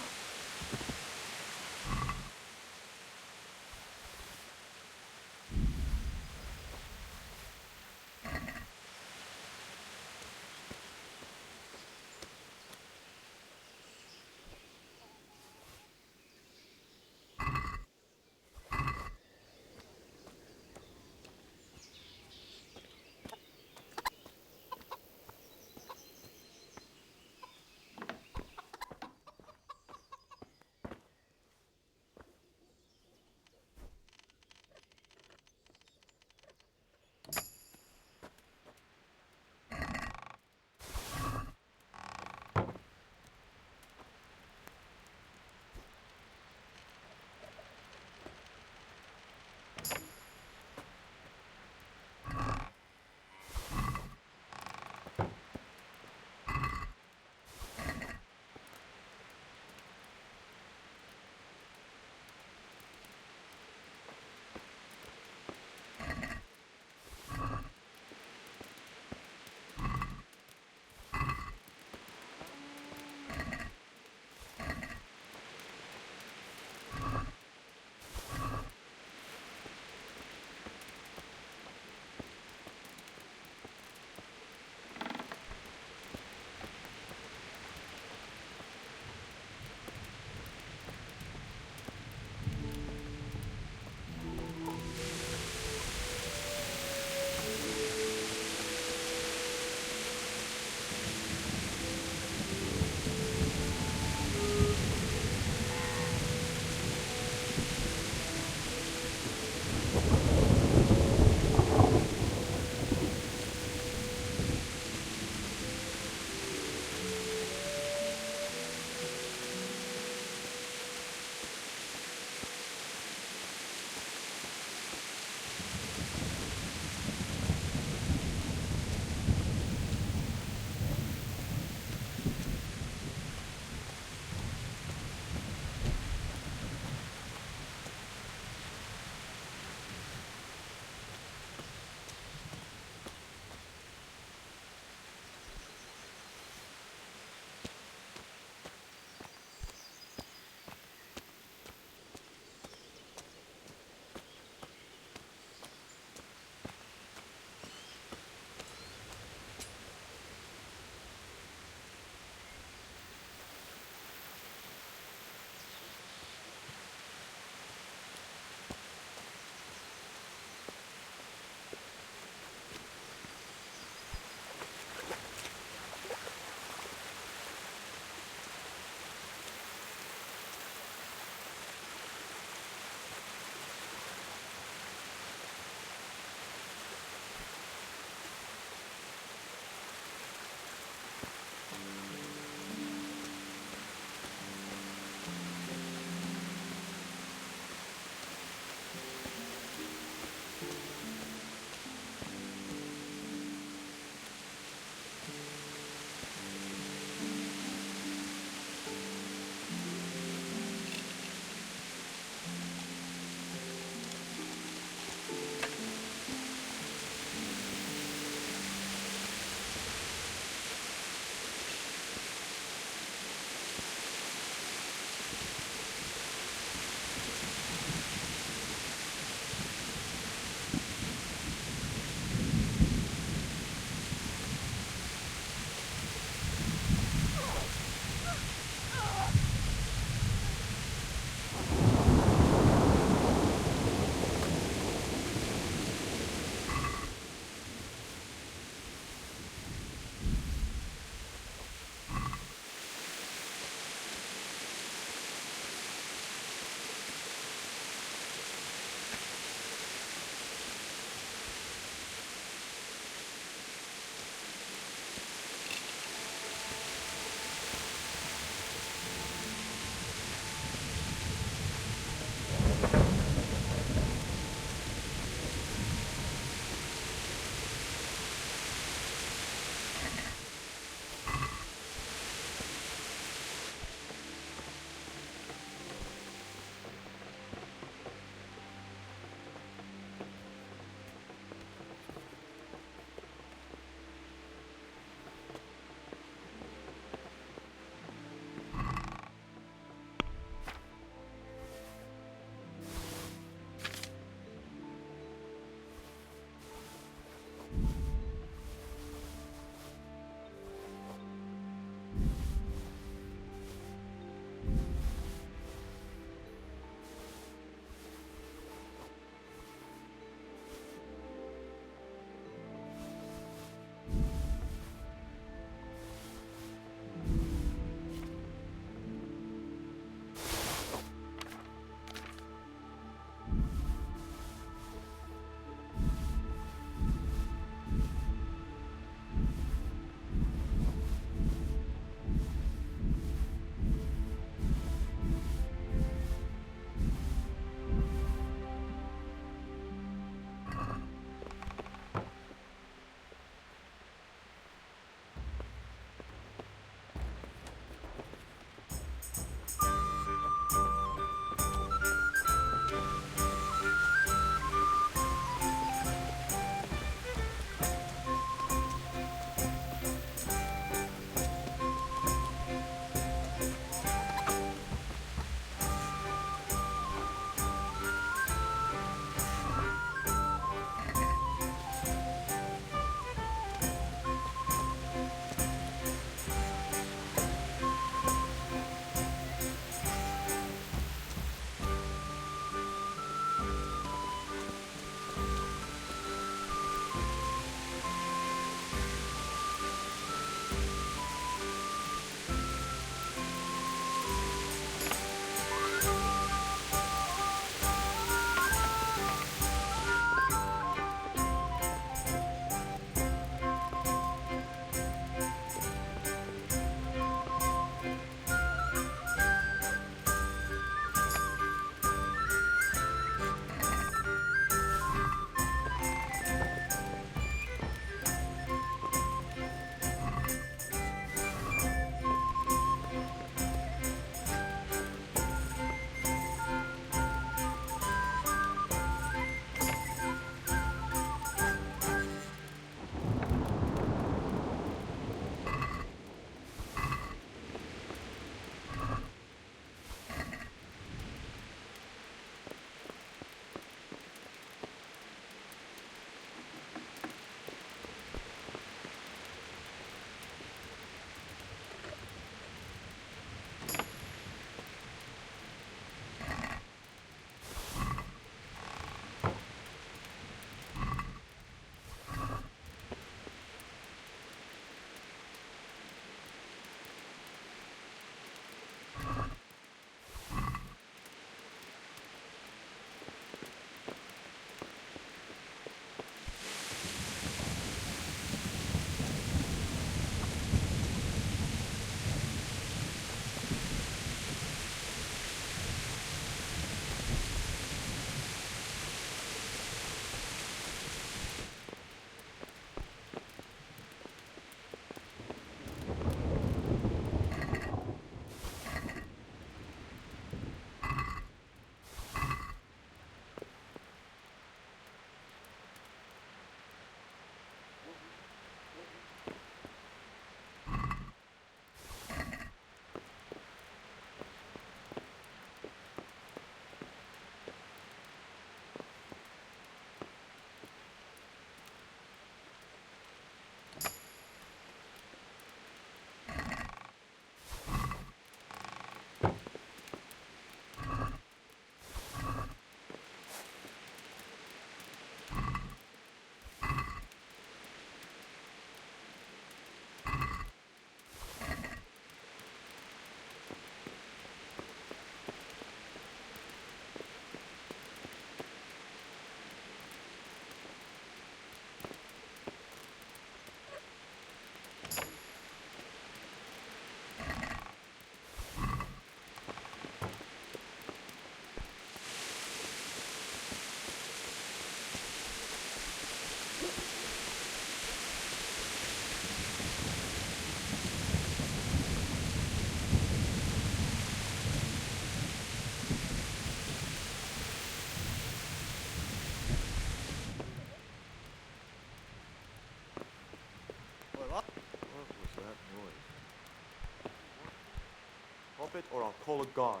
stop it or I'll call a guard.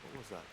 What was that?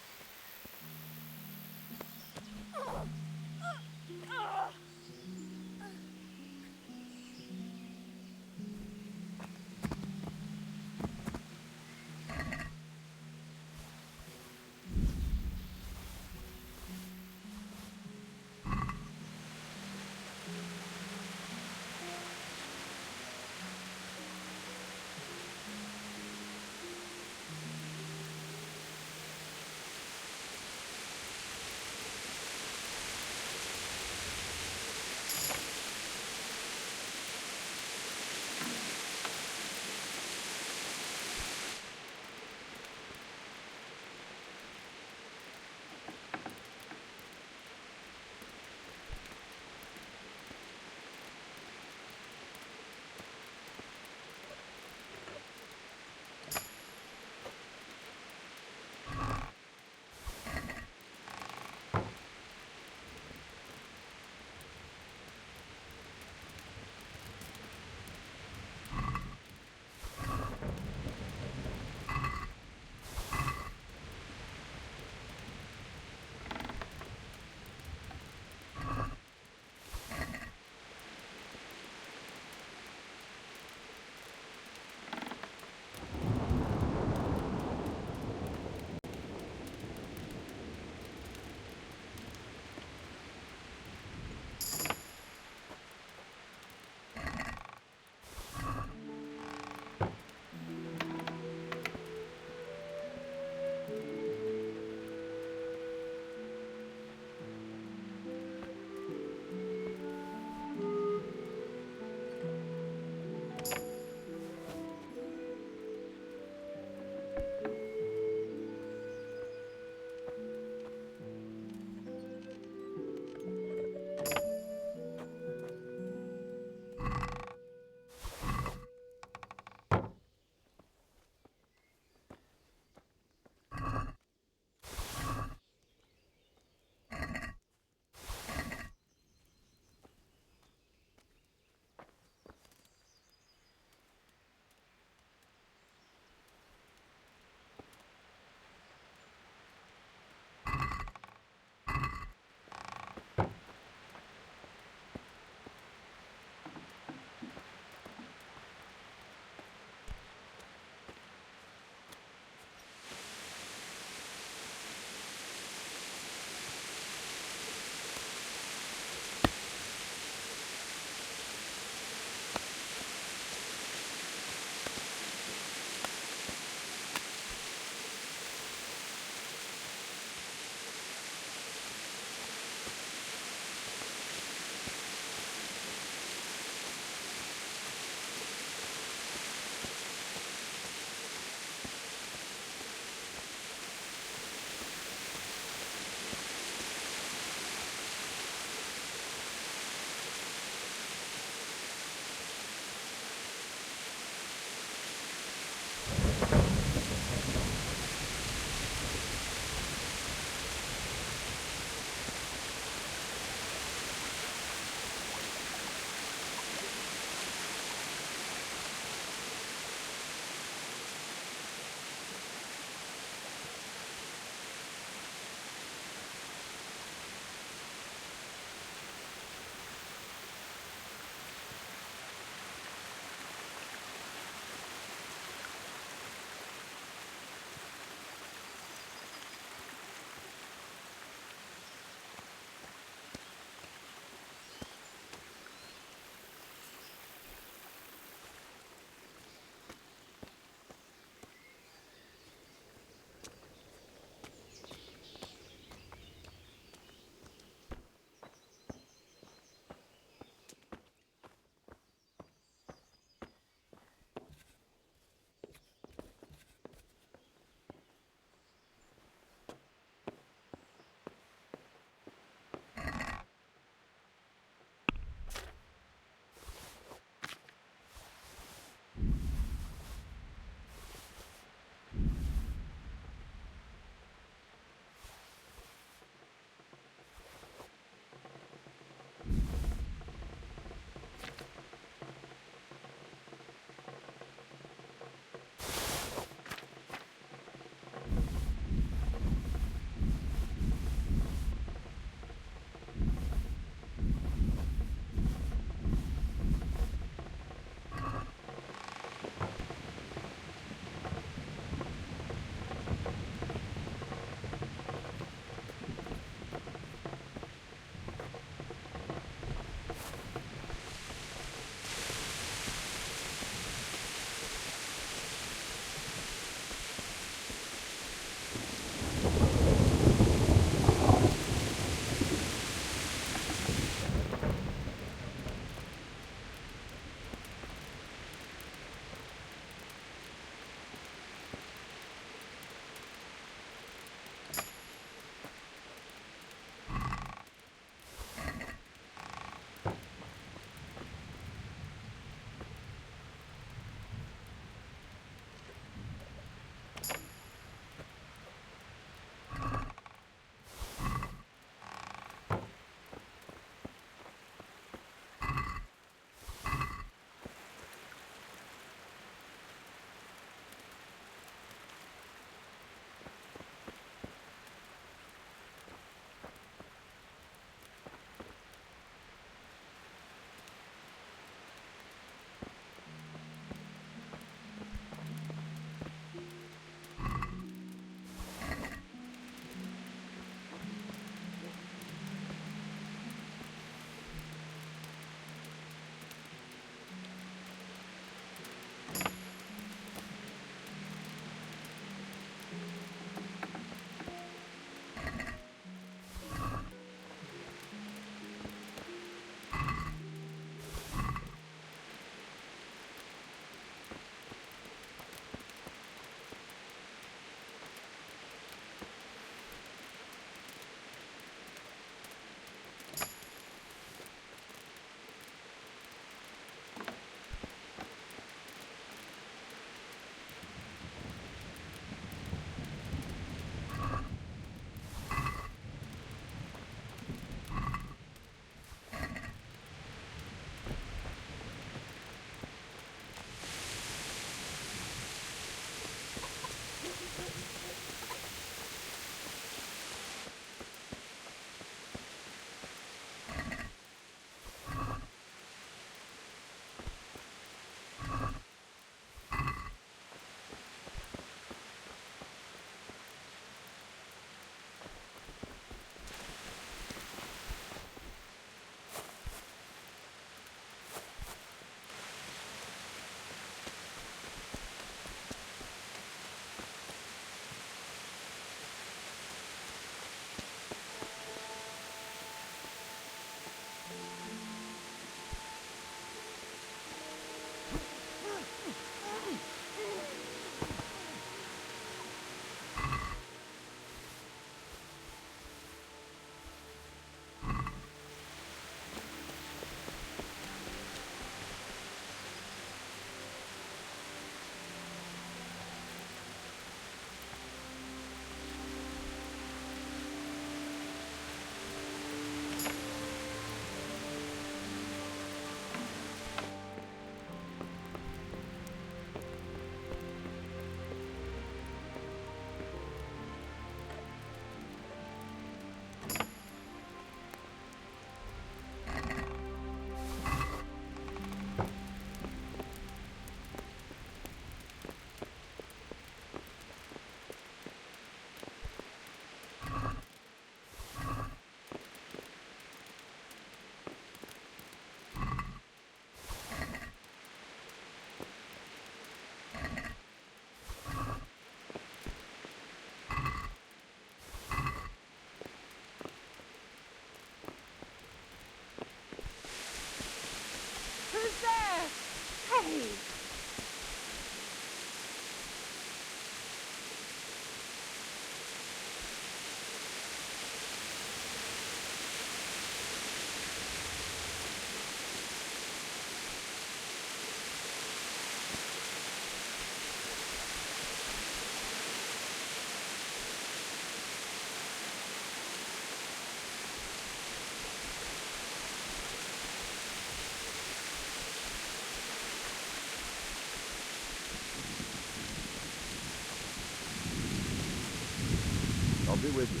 be with you.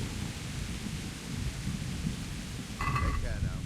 Take care now.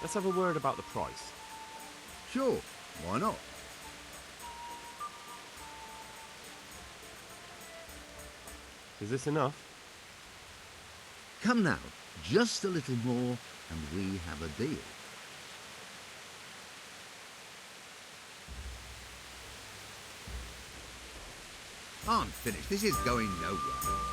Let's have a word about the price. Sure, why not? Is this enough? Come now, just a little more and we have a deal. I'm finished. This is going nowhere.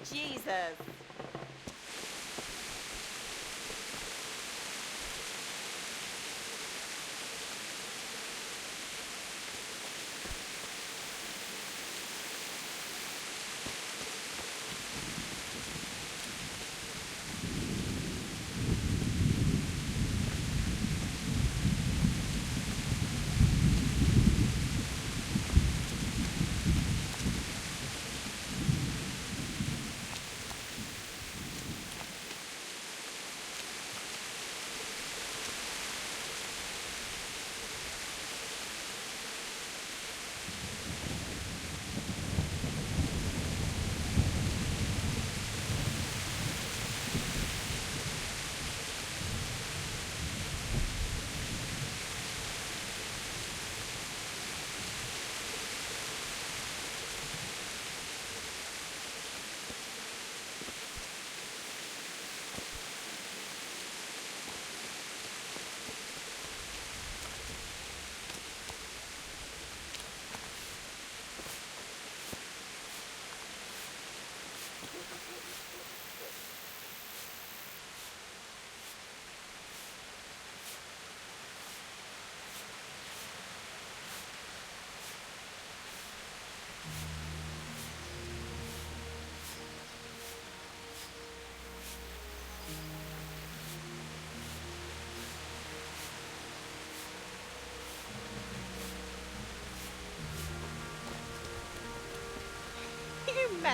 Jesus.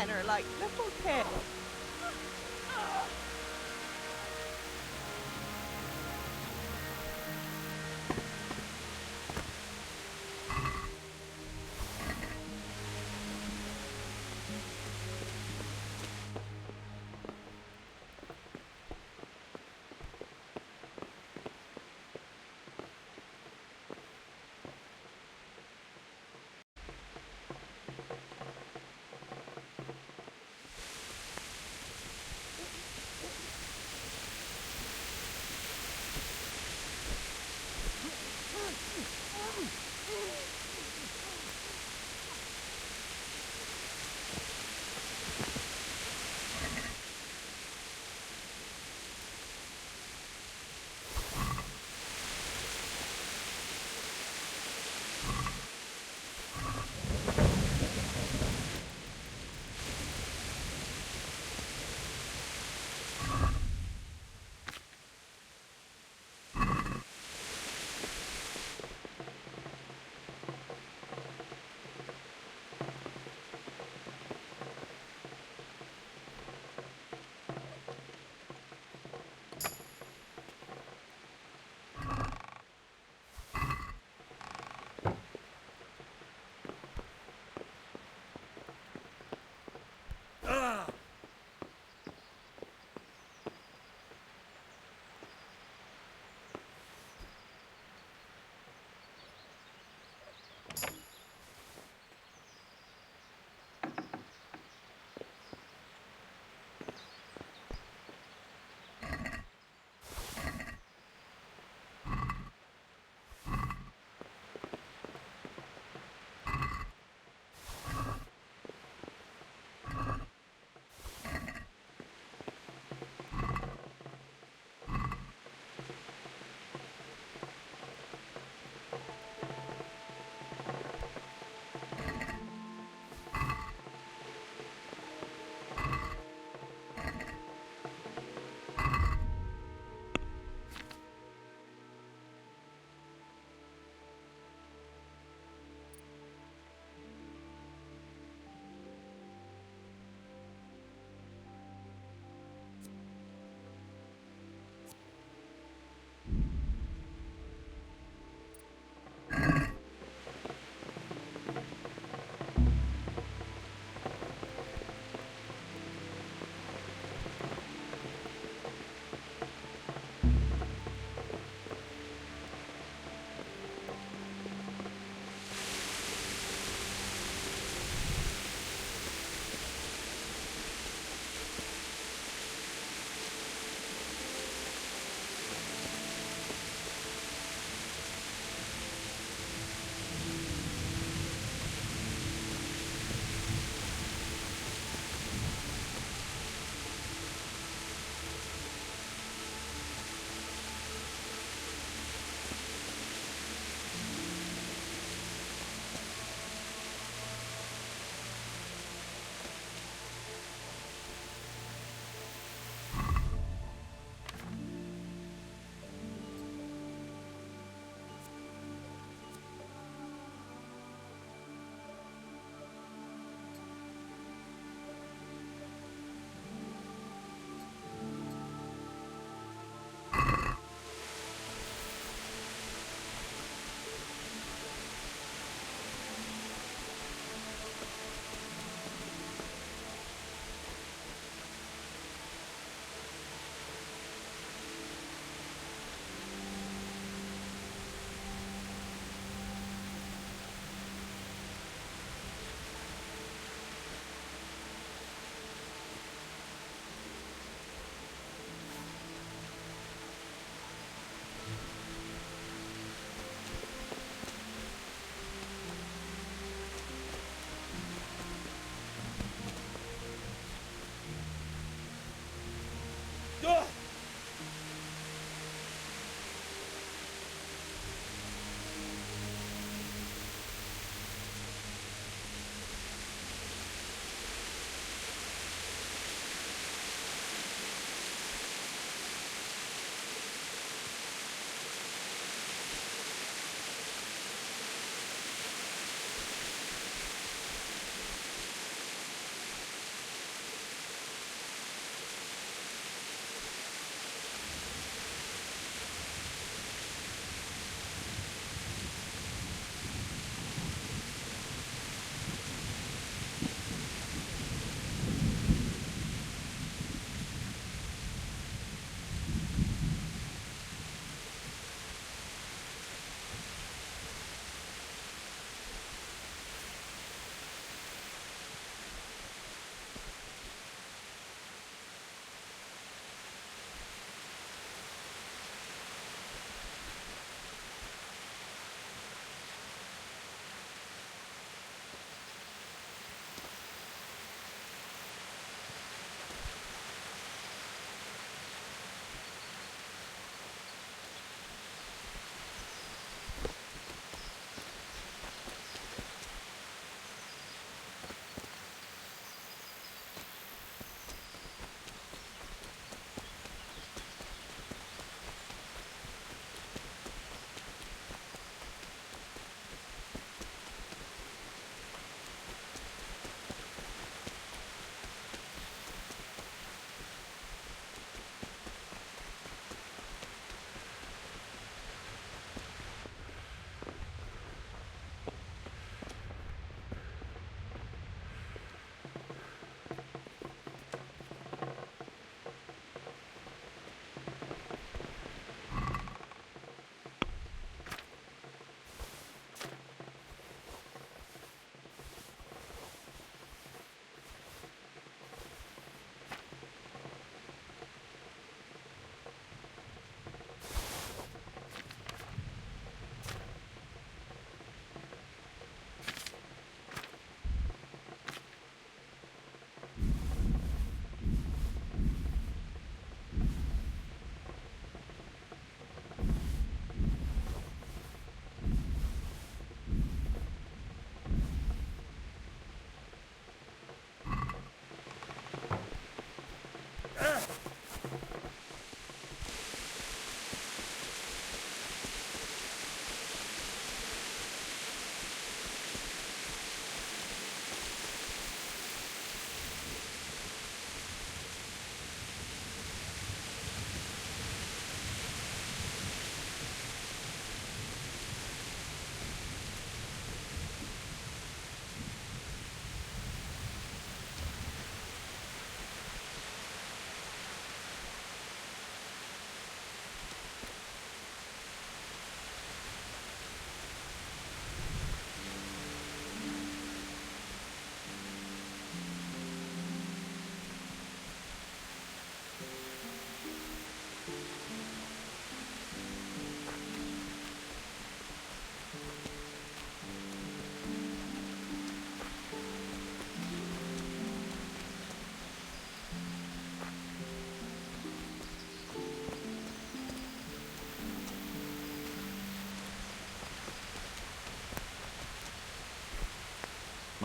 men are like little kids.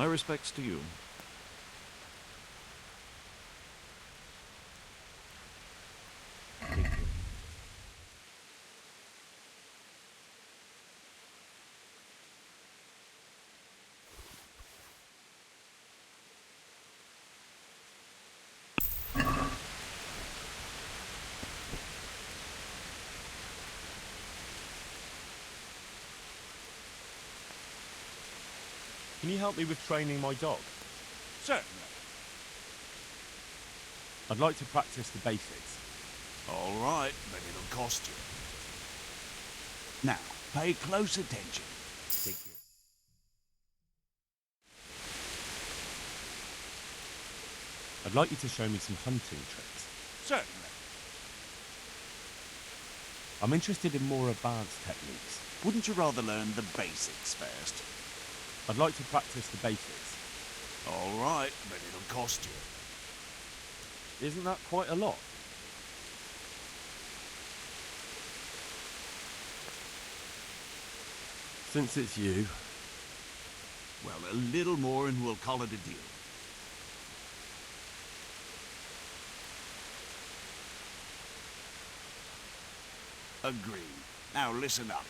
My respects to you. Can you help me with training my dog? Certainly. I'd like to practice the basics. All right, but it'll cost you. Now, pay close attention. Thank you. I'd like you to show me some hunting tricks. Certainly. I'm interested in more advanced techniques. Wouldn't you rather learn the basics first? I'd like to practice the basics. All right, but it'll cost you. Isn't that quite a lot? Since it's you. Well, a little more and we'll call it a deal. Agreed. Now listen up.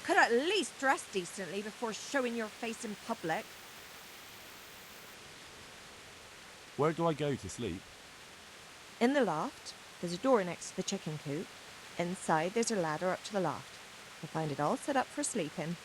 Could at least dress decently before showing your face in public. Where do I go to sleep? In the loft, there's a door next to the chicken coop. Inside, there's a ladder up to the loft. You'll find it all set up for sleeping.